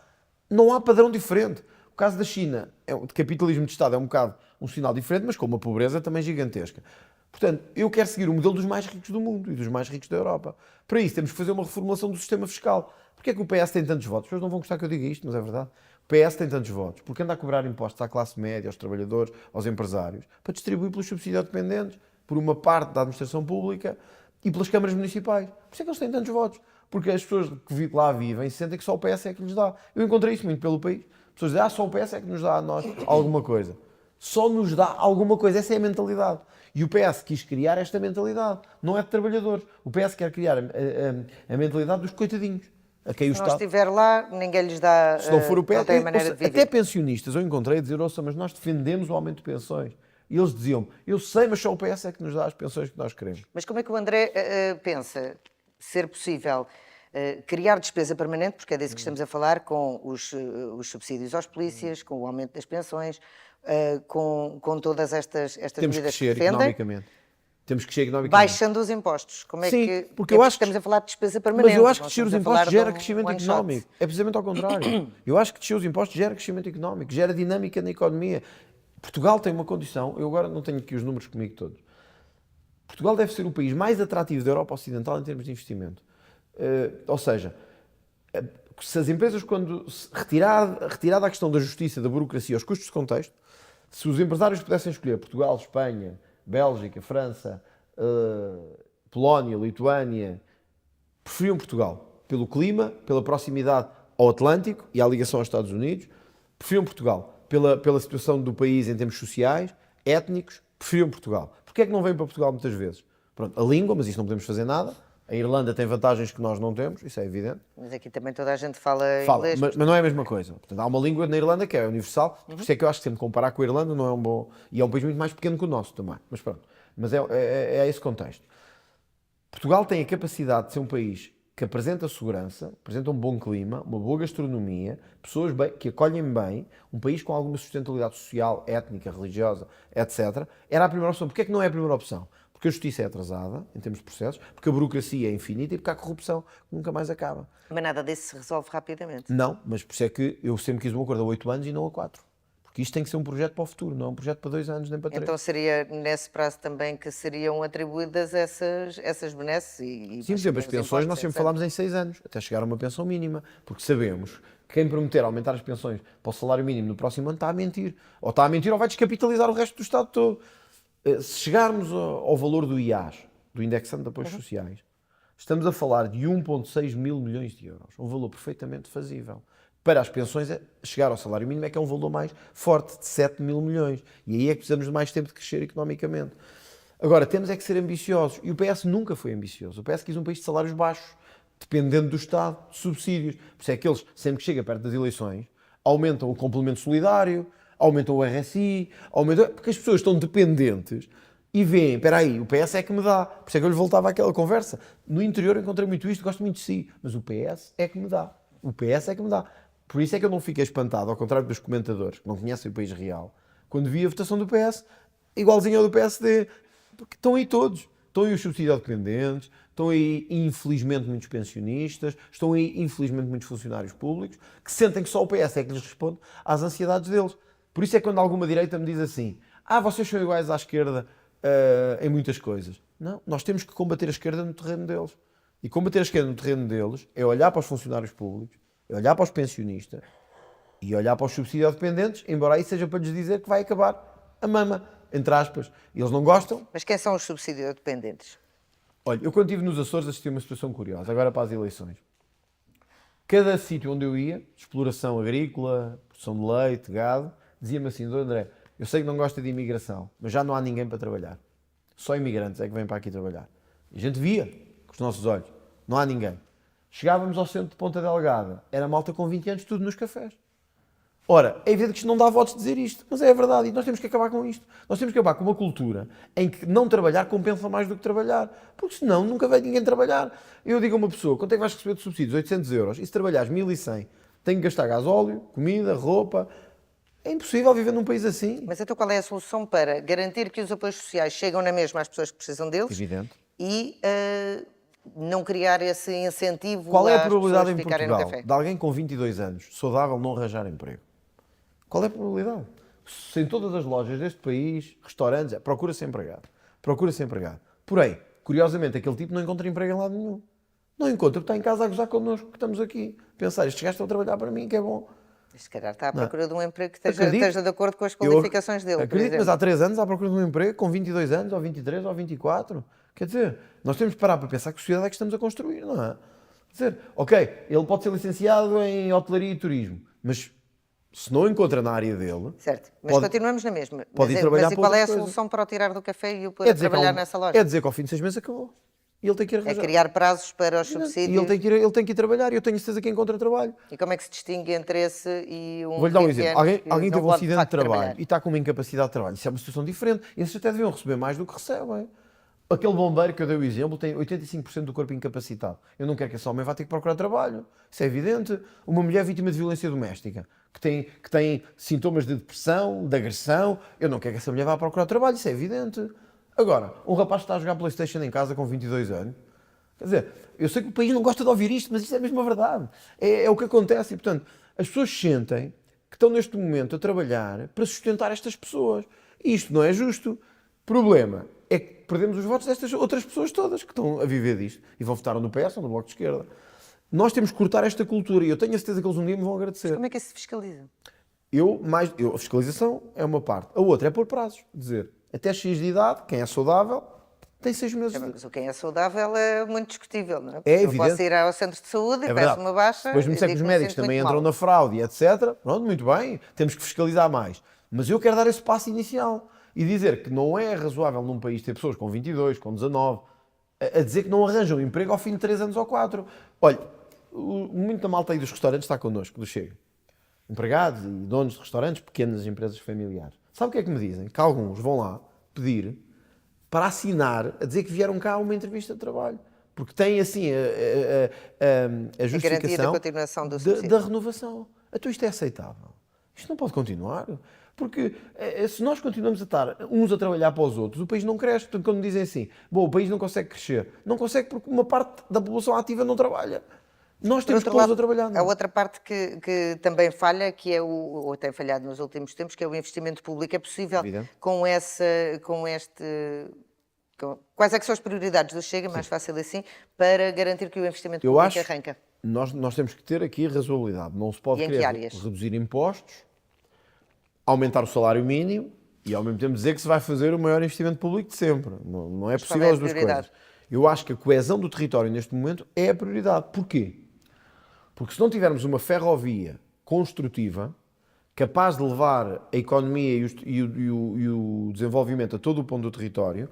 Não há padrão diferente. O caso da China, de capitalismo de Estado, é um bocado um sinal diferente, mas com uma pobreza também gigantesca. Portanto, eu quero seguir o modelo dos mais ricos do mundo e dos mais ricos da Europa. Para isso, temos que fazer uma reformulação do sistema fiscal. Porquê é que o PS tem tantos votos? As pessoas não vão gostar que eu diga isto, mas é verdade. O PS tem tantos votos porque anda a cobrar impostos à classe média, aos trabalhadores, aos empresários, para distribuir pelos subsídio-dependentes, por uma parte da administração pública e pelas câmaras municipais. Por isso é que eles têm tantos votos. Porque as pessoas que lá vivem sentem que só o PS é que lhes dá. Eu encontrei isso muito pelo país. As pessoas dizem, só o PS é que nos dá a nós alguma coisa. Só nos dá alguma coisa. Essa é a mentalidade. E o PS quis criar esta mentalidade. Não é de trabalhadores. O PS quer criar a mentalidade dos coitadinhos. A quem o Se não Estado... estiver lá, ninguém lhes dá. Se não for o PS, não tem maneira de viver. até pensionistas eu encontrei a dizer, ouça, mas nós defendemos o aumento de pensões. E eles diziam, eu sei, mas só o PS é que nos dá as pensões que nós queremos. Mas como é que o André pensa ser possível criar despesa permanente, porque é disso que estamos a falar, com os subsídios aos polícias, com o aumento das pensões, com todas estas Temos que medidas que crescer defendem? economicamente. Temos que crescer economicamente. Baixando os impostos. Como é Sim, que... porque eu acho estamos que... a falar de despesa permanente. Mas eu acho que não descer os estamos a falar impostos de gera um crescimento one shot. económico. É precisamente ao contrário. Eu acho que descer os impostos gera crescimento económico, gera dinâmica na economia. Portugal tem uma condição, eu agora não tenho aqui os números comigo todos. Portugal deve ser o país mais atrativo da Europa Ocidental em termos de investimento. Ou seja, se as empresas, quando retirada a questão da justiça, da burocracia, os custos de contexto, se os empresários pudessem escolher Portugal, Espanha, Bélgica, França, Polónia, Lituânia, preferiam Portugal pelo clima, pela proximidade ao Atlântico e à ligação aos Estados Unidos, preferiam Portugal pela situação do país em termos sociais, étnicos, preferiam Portugal. Porquê é que não vêm para Portugal muitas vezes? Pronto, a língua, mas isso não podemos fazer nada. A Irlanda tem vantagens que nós não temos, isso é evidente. Mas aqui também toda a gente fala Fala, inglês. mas não é a mesma coisa. Portanto, há uma língua na Irlanda que é universal, por isso é que eu acho que sempre comparar com a Irlanda não é um bom... E é um país muito mais pequeno que o nosso também, mas pronto. Mas é esse contexto. Portugal tem a capacidade de ser um país que apresenta segurança, apresenta um bom clima, uma boa gastronomia, pessoas que acolhem bem, um país com alguma sustentabilidade social, étnica, religiosa, etc. Era a primeira opção. Porquê é que não é a primeira opção? Porque a justiça é atrasada, em termos de processos, porque a burocracia é infinita e porque há corrupção que nunca mais acaba. Mas nada disso se resolve rapidamente. Não, mas por isso é que eu sempre quis um acordo a 8 anos e não a 4. Porque isto tem que ser um projeto para o futuro, não é um projeto para 2 anos nem para 3. Então seria nesse prazo também que seriam atribuídas essas benesses e Sim, por exemplo, as pensões nós sempre falámos em 6 anos, até chegar a uma pensão mínima, porque sabemos que quem prometer aumentar as pensões para o salário mínimo no próximo ano está a mentir. Ou está a mentir ou vai descapitalizar o resto do Estado todo. Se chegarmos ao valor do IAS, do Indexante de Apoios Sociais, estamos a falar de 1,6 mil milhões de euros. Um valor perfeitamente fazível. Para as pensões, chegar ao salário mínimo é que é um valor mais forte, de 7 mil milhões. E aí é que precisamos de mais tempo de crescer economicamente. Agora, temos é que ser ambiciosos. E o PS nunca foi ambicioso. O PS quis um país de salários baixos, dependendo do Estado, de subsídios. Por isso é que eles, sempre que chega perto das eleições, aumentam o complemento solidário, aumentam o RSI, porque as pessoas estão dependentes e veem, espera aí, o PS é que me dá. Por isso é que eu lhe voltava àquela conversa. No interior eu encontrei muito isto, gosto muito de si, mas o PS é que me dá. O PS é que me dá. Por isso é que eu não fiquei espantado, ao contrário dos comentadores que não conhecem o país real, quando vi a votação do PS, igualzinho ao do PSD. Porque estão aí todos. Estão aí os subsídio-dependentes, estão aí, infelizmente, muitos pensionistas, estão aí, infelizmente, muitos funcionários públicos, que sentem que só o PS é que lhes responde às ansiedades deles. Por isso é que quando alguma direita me diz assim, vocês são iguais à esquerda em muitas coisas. Não, nós temos que combater a esquerda no terreno deles. E combater a esquerda no terreno deles é olhar para os funcionários públicos, é olhar para os pensionistas e olhar para os subsídio-dependentes, embora aí seja para lhes dizer que vai acabar a mama, entre aspas. E eles não gostam. Mas quem são os subsídio-dependentes? Olha, eu quando estive nos Açores assisti a uma situação curiosa, agora para as eleições. Cada sítio onde eu ia, exploração agrícola, produção de leite, gado, dizia-me assim, Dr. André, eu sei que não gosta de imigração, mas já não há ninguém para trabalhar. Só imigrantes é que vêm para aqui trabalhar. E a gente via, com os nossos olhos, não há ninguém. Chegávamos ao centro de Ponta Delgada, era malta com 20 anos, tudo nos cafés. Ora, é evidente que isto não dá votos dizer isto, mas é a verdade e nós temos que acabar com isto. Nós temos que acabar com uma cultura em que não trabalhar compensa mais do que trabalhar, porque senão nunca vai ninguém trabalhar. Eu digo a uma pessoa, quanto é que vais receber de subsídios? 800 euros. E se trabalhares 1.100, tenho que gastar gasóleo, comida, roupa. É impossível viver num país assim. Mas então qual é a solução para garantir que os apoios sociais chegam na mesma às pessoas que precisam deles? Evidente. E não criar esse incentivo Qual é a às probabilidade pessoas em ficarem no Portugal café? de alguém com 22 anos, saudável, não arranjar emprego? Qual é a probabilidade? Se em todas as lojas deste país, restaurantes, procura-se empregado. Procura-se empregado. Porém, curiosamente, aquele tipo não encontra emprego em lado nenhum. Não encontra, porque está em casa a gozar connosco, que estamos aqui. Pensar, estes gajos estão a trabalhar para mim, que é bom. Se calhar está à procura de um emprego que Acredito. esteja de acordo com as qualificações dele, por Acredito, exemplo. mas há 3 anos à procura de um emprego com 22 anos, ou 23, ou 24. Quer dizer, nós temos que parar para pensar que sociedade é que estamos a construir, não é? Quer dizer, ok, ele pode ser licenciado em hotelaria e turismo, mas se não encontra na área dele... Certo, mas pode- continuamos na mesma. pode ir Mas, trabalhar mas e para qual é a outra coisa. solução para o tirar do café e o pôr a trabalhar nessa loja? É dizer que ao fim de 6 meses acabou. E ele tem que ir É arranjar. criar prazos para os E subsídios. ele tem que ir trabalhar. E eu tenho certeza que encontra trabalho. E como é que se distingue entre esse e um Vou-lhe dar um 20 exemplo. anos que Alguém não teve um pode, acidente de facto, trabalho trabalhar? e está com uma incapacidade de trabalho. Isso é uma situação diferente. Esses até deviam receber mais do que recebem. Aquele bombeiro que eu dei o exemplo tem 85% do corpo incapacitado. Eu não quero que esse homem vá ter que procurar trabalho. Isso é evidente. Uma mulher vítima de violência doméstica, que tem sintomas de depressão, de agressão, eu não quero que essa mulher vá procurar trabalho. Isso é evidente. Agora, um rapaz que está a jogar PlayStation em casa com 22 anos, quer dizer, eu sei que o país não gosta de ouvir isto, mas isto é mesmo a verdade. É o que acontece e, portanto, as pessoas sentem que estão neste momento a trabalhar para sustentar estas pessoas. E isto não é justo. Problema é que perdemos os votos destas outras pessoas todas que estão a viver disto e vão votar no PS ou no Bloco de Esquerda. Nós temos que cortar esta cultura e eu tenho a certeza que eles um dia me vão agradecer. Como é que isso se fiscaliza? A fiscalização é uma parte. A outra é pôr prazos. Dizer, até X de idade, quem é saudável, tem 6 meses. Mas o quem é saudável é muito discutível, não é? É Eu evidente. posso ir ao centro de saúde e É peço verdade. uma baixa. Depois me e disser que os digo médicos sinto também muito entram mal. na fraude e etc. Pronto, muito bem, temos que fiscalizar mais. Mas eu quero dar esse passo inicial e dizer que não é razoável num país ter pessoas com 22, com 19, a dizer que não arranjam emprego ao fim de 3 anos ou 4. Olha, muita malta aí dos restaurantes está connosco, do Chega. Empregados e donos de restaurantes, pequenas empresas familiares. Sabe o que é que me dizem? Que alguns vão lá pedir para assinar, a dizer que vieram cá a uma entrevista de trabalho. Porque têm, assim, a justificação da continuação do subsídio. da renovação. Então isto é aceitável. Isto não pode continuar. Porque se nós continuamos a estar uns a trabalhar para os outros, o país não cresce. Portanto, quando me dizem assim, bom, o país não consegue crescer. Não consegue porque uma parte da população ativa não trabalha. Nós temos que pô-los a trabalhar. Há outra parte que também falha, que é ou tem falhado nos últimos tempos, que é o investimento público. É possível Evidente. Quais é que são as prioridades do Chega, mais fácil assim, para garantir que o investimento Eu público acho arranca? Nós temos que ter aqui a razoabilidade. Não se pode E em que querer áreas? reduzir impostos, aumentar o salário mínimo e ao mesmo tempo dizer que se vai fazer o maior investimento público de sempre. Não é Mas qual possível é a as duas prioridade? coisas. Eu acho que a coesão do território neste momento é a prioridade. Porquê? Porque se não tivermos uma ferrovia construtiva, capaz de levar a economia e o desenvolvimento a todo o ponto do território,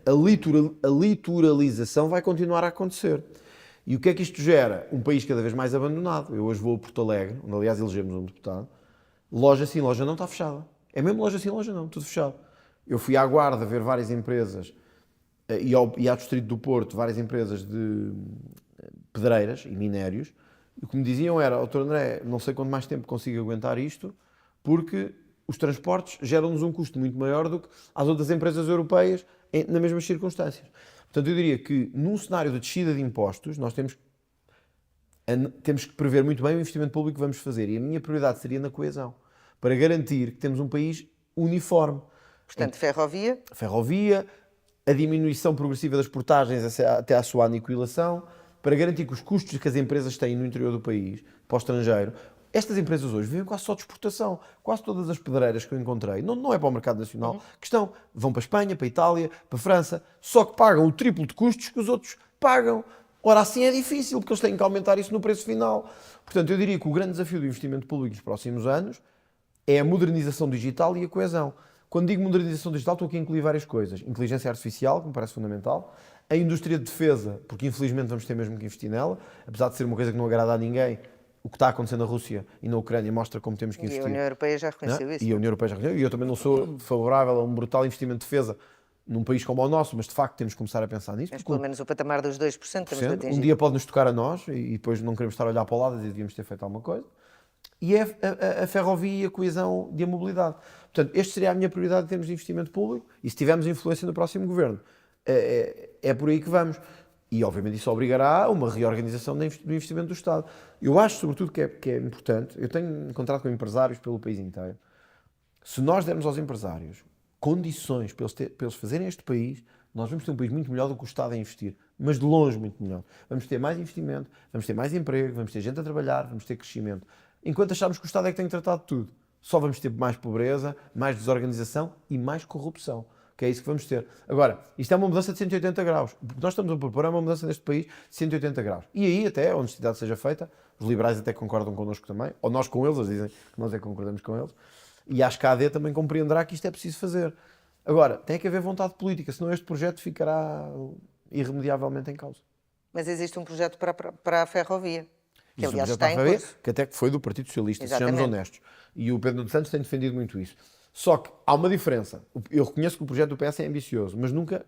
a litoralização vai continuar a acontecer. E o que é que isto gera? Um país cada vez mais abandonado. Eu hoje vou a Porto Alegre, onde aliás elegemos um deputado, loja sim, loja não está fechada. É mesmo loja sim, loja não, tudo fechado. Eu fui à Guarda ver várias empresas e ao Distrito do Porto, várias empresas de pedreiras e minérios, e o que me diziam era, doutor André, não sei quanto mais tempo consigo aguentar isto, porque os transportes geram-nos um custo muito maior do que às outras empresas europeias nas mesmas circunstâncias. Portanto, eu diria que num cenário de descida de impostos, nós temos que prever muito bem o investimento público que vamos fazer, e a minha prioridade seria na coesão, para garantir que temos um país uniforme. Portanto, ferrovia, A diminuição progressiva das portagens até à sua aniquilação, para garantir que os custos que as empresas têm no interior do país, para o estrangeiro, estas empresas hoje vivem quase só de exportação. Quase todas as pedreiras que eu encontrei, não é para o mercado nacional, vão para a Espanha, para a Itália, para a França, só que pagam o triplo de custos que os outros pagam. Ora, assim é difícil, porque eles têm que aumentar isso no preço final. Portanto, eu diria que o grande desafio do investimento público nos próximos anos é a modernização digital e a coesão. Quando digo modernização digital, estou aqui a incluir várias coisas. Inteligência artificial, que me parece fundamental. A indústria de defesa, porque infelizmente vamos ter mesmo que investir nela, apesar de ser uma coisa que não agrada a ninguém. O que está acontecendo na Rússia e na Ucrânia mostra como temos que investir. E a União Europeia já reconheceu isso. E a União Europeia já reconheceu. E eu também não sou favorável a um brutal investimento de defesa num país como o nosso, mas de facto temos que começar a pensar nisso. Mas pelo menos o patamar dos 2% temos de atingir. Um dia pode nos tocar a nós e depois não queremos estar a olhar para o lado e devíamos ter feito alguma coisa. E é a ferrovia e a coesão de a mobilidade. Portanto, esta seria a minha prioridade em termos de investimento público, e se tivermos influência no próximo governo, é por aí que vamos. E, obviamente, isso obrigará a uma reorganização do investimento do Estado. Eu acho, sobretudo, que é importante, eu tenho encontrado com empresários pelo país inteiro, se nós dermos aos empresários condições para eles fazerem este país, nós vamos ter um país muito melhor do que o Estado a investir, mas de longe muito melhor. Vamos ter mais investimento, vamos ter mais emprego, vamos ter gente a trabalhar, vamos ter crescimento. Enquanto acharmos que o Estado é que tem que tratar de tudo, só vamos ter mais pobreza, mais desorganização e mais corrupção. Que é isso que vamos ter. Agora, isto é uma mudança de 180 graus. O que nós estamos a propor é uma mudança neste país de 180 graus. E aí, até a honestidade seja feita, os liberais até concordam connosco também, ou nós com eles, eles dizem que nós é que concordamos com eles, e acho que a AD também compreenderá que isto é preciso fazer. Agora, tem que haver vontade política, senão este projeto ficará irremediavelmente em causa. Mas existe um projeto para a ferrovia, que aliás Existe um projeto está em para a ferrovia, curso. que até foi do Partido Socialista, Exatamente. sejamos honestos. E o Pedro Santos tem defendido muito isso. Só que há uma diferença. Eu reconheço que o projeto do PS é ambicioso, mas nunca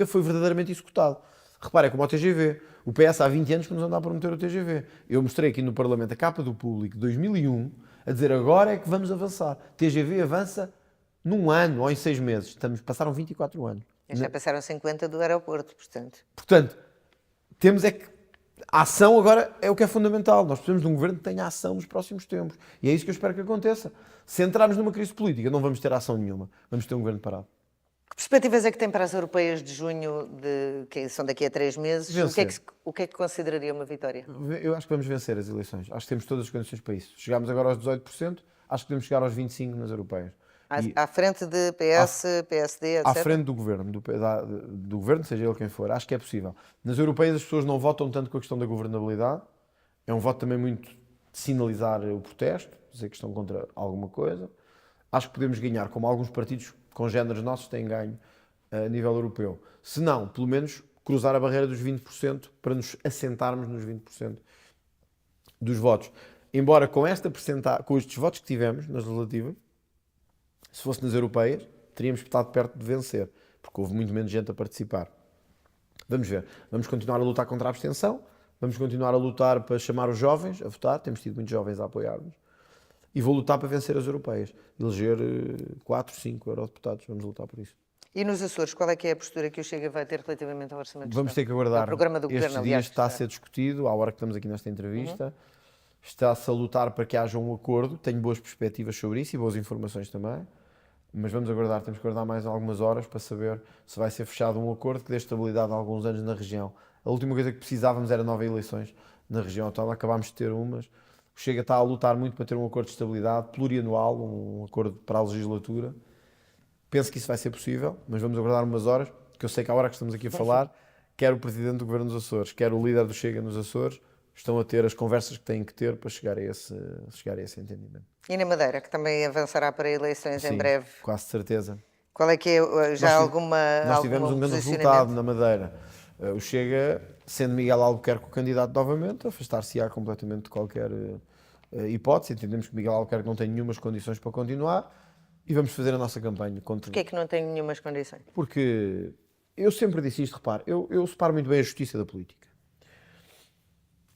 foi verdadeiramente executado. Repare, é como o TGV. O PS há 20 anos que nos anda a prometer o TGV. Eu mostrei aqui no Parlamento a capa do Público de 2001 a dizer agora é que vamos avançar. TGV avança num ano ou em 6 meses. Passaram 24 anos. Já passaram 50 do aeroporto, portanto. Portanto, temos é que a ação agora é o que é fundamental. Nós precisamos de um governo que tenha ação nos próximos tempos. E é isso que eu espero que aconteça. Se entrarmos numa crise política, não vamos ter ação nenhuma. Vamos ter um governo parado. Que perspectivas é que tem para as europeias de junho, que são daqui a 3 meses? O que é que consideraria uma vitória? Eu acho que vamos vencer as eleições. Acho que temos todas as condições para isso. Chegámos agora aos 18%, acho que podemos chegar aos 25% nas europeias. À frente de PS, PSD, etc. À frente do governo, do governo, seja ele quem for, acho que é possível. Nas europeias as pessoas não votam tanto com a questão da governabilidade. É um voto também muito de sinalizar o protesto, dizer que estão contra alguma coisa. Acho que podemos ganhar, como alguns partidos congêneres nossos têm ganho a nível europeu. Se não, pelo menos cruzar a barreira dos 20% para nos assentarmos nos 20% dos votos. Embora com estes votos que tivemos nas legislativas, se fosse nas europeias, teríamos estado perto de vencer, porque houve muito menos gente a participar. Vamos ver. Vamos continuar a lutar contra a abstenção, vamos continuar a lutar para chamar os jovens a votar, temos tido muitos jovens a apoiar-nos, e vou lutar para vencer as europeias. Eleger 4, 5 eurodeputados, vamos lutar por isso. E nos Açores, qual é que é a postura que o Chega vai ter relativamente ao Orçamento de Vamos Estado? ter que aguardar. O programa do Estes governo, dias aliás, está a ser discutido, à hora que estamos aqui nesta entrevista. Está-se a lutar para que haja um acordo. Tenho boas perspectivas sobre isso e boas informações também. Mas vamos aguardar, temos que aguardar mais algumas horas para saber se vai ser fechado um acordo que dê estabilidade há alguns anos na região. A última coisa que precisávamos era 9 eleições na região, então acabámos de ter umas. O Chega está a lutar muito para ter um acordo de estabilidade plurianual, um acordo para a legislatura. Penso que isso vai ser possível, mas vamos aguardar umas horas, que eu sei que à hora que estamos aqui a falar, quer o Presidente do Governo dos Açores, quer o líder do Chega nos Açores, estão a ter as conversas que têm que ter para chegar a esse entendimento. E na Madeira, que também avançará para eleições em breve. Quase certeza. Qual é que é já alguma Nós tivemos um grande resultado na Madeira. O Chega, sendo Miguel Albuquerque o candidato novamente, afastar-se-á completamente de qualquer hipótese. Entendemos que Miguel Albuquerque não tem nenhumas condições para continuar e vamos fazer a nossa campanha contra... Porquê é que não tem nenhumas condições? Porque eu sempre disse isto, repare, eu separo muito bem a justiça da política.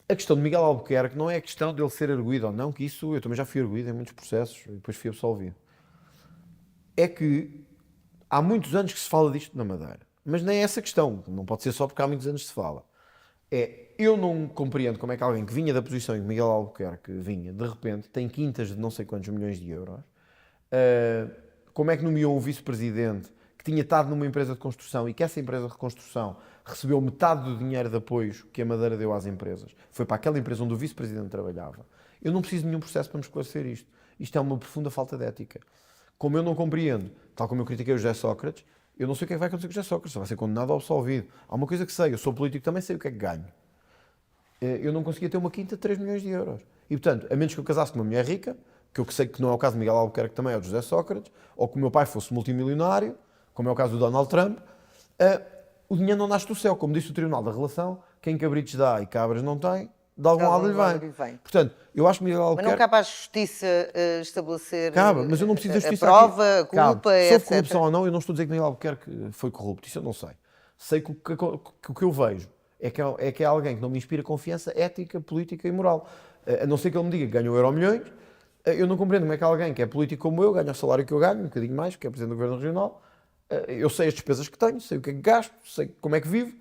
A questão de Miguel Albuquerque não é a questão dele ser arguido ou não, que isso eu também já fui arguido em muitos processos e depois fui absolvido. É que há muitos anos que se fala disto na Madeira, mas nem é essa questão, não pode ser só porque há muitos anos que se fala. Eu não compreendo como é que alguém que vinha da posição em que Miguel Albuquerque vinha, de repente, tem quintas de não sei quantos milhões de euros, como é que nomeou um vice-presidente que tinha estado numa empresa de construção e que essa empresa de reconstrução recebeu metade do dinheiro de apoios que a Madeira deu às empresas. Foi para aquela empresa onde o vice-presidente trabalhava. Eu não preciso de nenhum processo para me esclarecer isto. Isto é uma profunda falta de ética. Como eu não compreendo, tal como eu critiquei o José Sócrates, eu não sei o que é que vai acontecer com o José Sócrates. Se vai ser condenado ou absolvido. Há uma coisa que sei, eu sou político também, sei o que é que ganho. Eu não conseguia ter uma quinta de 3 milhões de euros. E, portanto, a menos que eu casasse com uma mulher rica, que eu sei que não é o caso de Miguel Albuquerque, também é o de José Sócrates, ou que o meu pai fosse multimilionário, como é o caso do Donald Trump, o dinheiro não nasce do céu. Como disse o Tribunal da Relação, quem cabritos dá e cabras não tem, de algum lado lhe vem. Portanto, eu acho que Miguel Albuquerque... Mas não cabe à Justiça estabelecer mas eu não preciso da justiça a prova, aqui. a culpa, Se etc. houve corrupção ou não, eu não estou a dizer que Miguel Albuquerque foi corrupto. Isso eu não sei. Sei que o que eu vejo é que é alguém que não me inspira confiança ética, política e moral. A não ser que ele me diga que ganhou Euromilhões, eu não compreendo como é que alguém que é político como eu, ganha o salário que eu ganho, um bocadinho mais, que é Presidente do Governo Regional, eu sei as despesas que tenho, sei o que é que gasto, sei como é que vivo,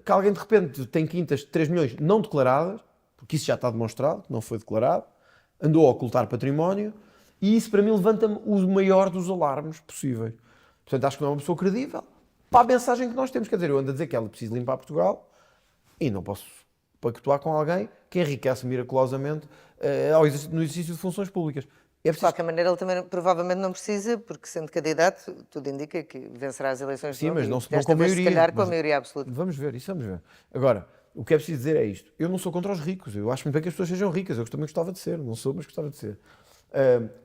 que alguém de repente tem quintas de 3 milhões não declaradas, porque isso já está demonstrado, que não foi declarado, andou a ocultar património, e isso para mim levanta-me o maior dos alarmes possíveis. Portanto, acho que não é uma pessoa credível para a mensagem que nós temos. Quer dizer, eu ando a dizer que ela precisa limpar Portugal e não posso pactuar com alguém que enriquece miraculosamente no exercício de funções públicas. De qualquer maneira, ele também provavelmente não precisa, porque sendo candidato, tudo indica que vencerá as eleições. Sim, mas não com a maioria. Se calhar com a maioria absoluta. Vamos ver, isso vamos ver. Agora, o que é preciso dizer é isto. Eu não sou contra os ricos. Eu acho muito bem que as pessoas sejam ricas. Eu também gostava de ser. Não sou, mas gostava de ser.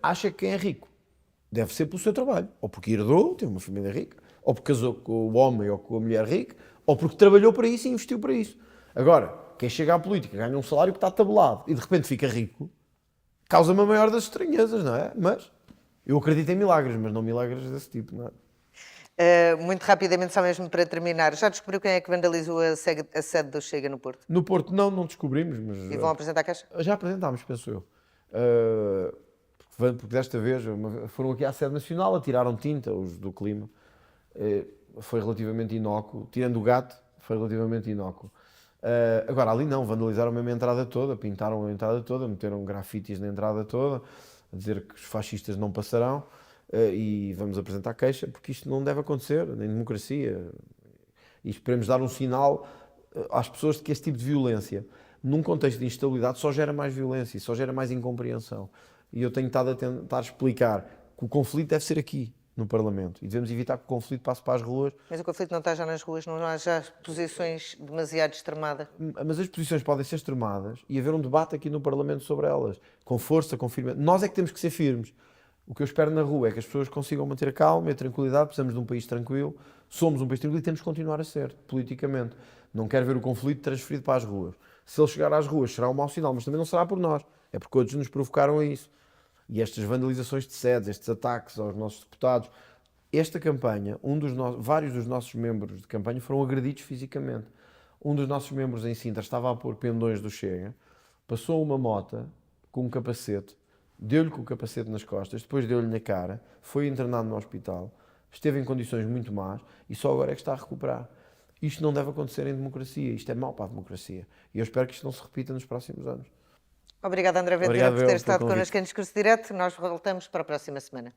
Acha que quem é rico deve ser pelo seu trabalho. Ou porque herdou, tem uma família rica. Ou porque casou com o homem ou com a mulher rica. Ou porque trabalhou para isso e investiu para isso. Agora, quem chega à política ganha um salário que está tabelado e de repente fica rico, causa-me a maior das estranhezas, não é? Mas eu acredito em milagres, mas não milagres desse tipo, não é? Muito rapidamente, só mesmo para terminar, já descobriu quem é que vandalizou a sede do Chega no Porto? No Porto não descobrimos, mas... E vão apresentar a caixa? Já apresentámos, penso eu. porque desta vez foram aqui à sede nacional, atiraram tinta, os do clima. Foi relativamente inócuo, tirando o gato, foi relativamente inócuo. Agora, ali não, vandalizaram mesmo a entrada toda, pintaram a entrada toda, meteram grafites na entrada toda, a dizer que os fascistas não passarão, e vamos apresentar queixa, porque isto não deve acontecer, nem democracia. E esperemos dar um sinal às pessoas de que este tipo de violência, num contexto de instabilidade, só gera mais violência, só gera mais incompreensão. E eu tenho estado a tentar explicar que o conflito deve ser aqui, no Parlamento, e devemos evitar que o conflito passe para as ruas. Mas o conflito não está já nas ruas, não há já posições demasiado extremadas. Mas as posições podem ser extremadas e haver um debate aqui no Parlamento sobre elas, com força, com firmeza. Nós é que temos que ser firmes. O que eu espero na rua é que as pessoas consigam manter a calma e a tranquilidade. Precisamos de um país tranquilo. Somos um país tranquilo e temos que continuar a ser, politicamente. Não quero ver o conflito transferido para as ruas. Se ele chegar às ruas, será um mau sinal, mas também não será por nós. É porque outros nos provocaram a isso. E estas vandalizações de sedes, estes ataques aos nossos deputados, esta campanha, vários dos nossos membros de campanha foram agredidos fisicamente. Um dos nossos membros em Sintra estava a pôr pendões do Chega, passou uma mota com um capacete, deu-lhe com o capacete nas costas, depois deu-lhe na cara, foi internado no hospital, esteve em condições muito más e só agora é que está a recuperar. Isto não deve acontecer em democracia, isto é mau para a democracia. E eu espero que isto não se repita nos próximos anos. Obrigada, André Ventura, por ter estado connosco em Discurso Direto. Nós voltamos para a próxima semana.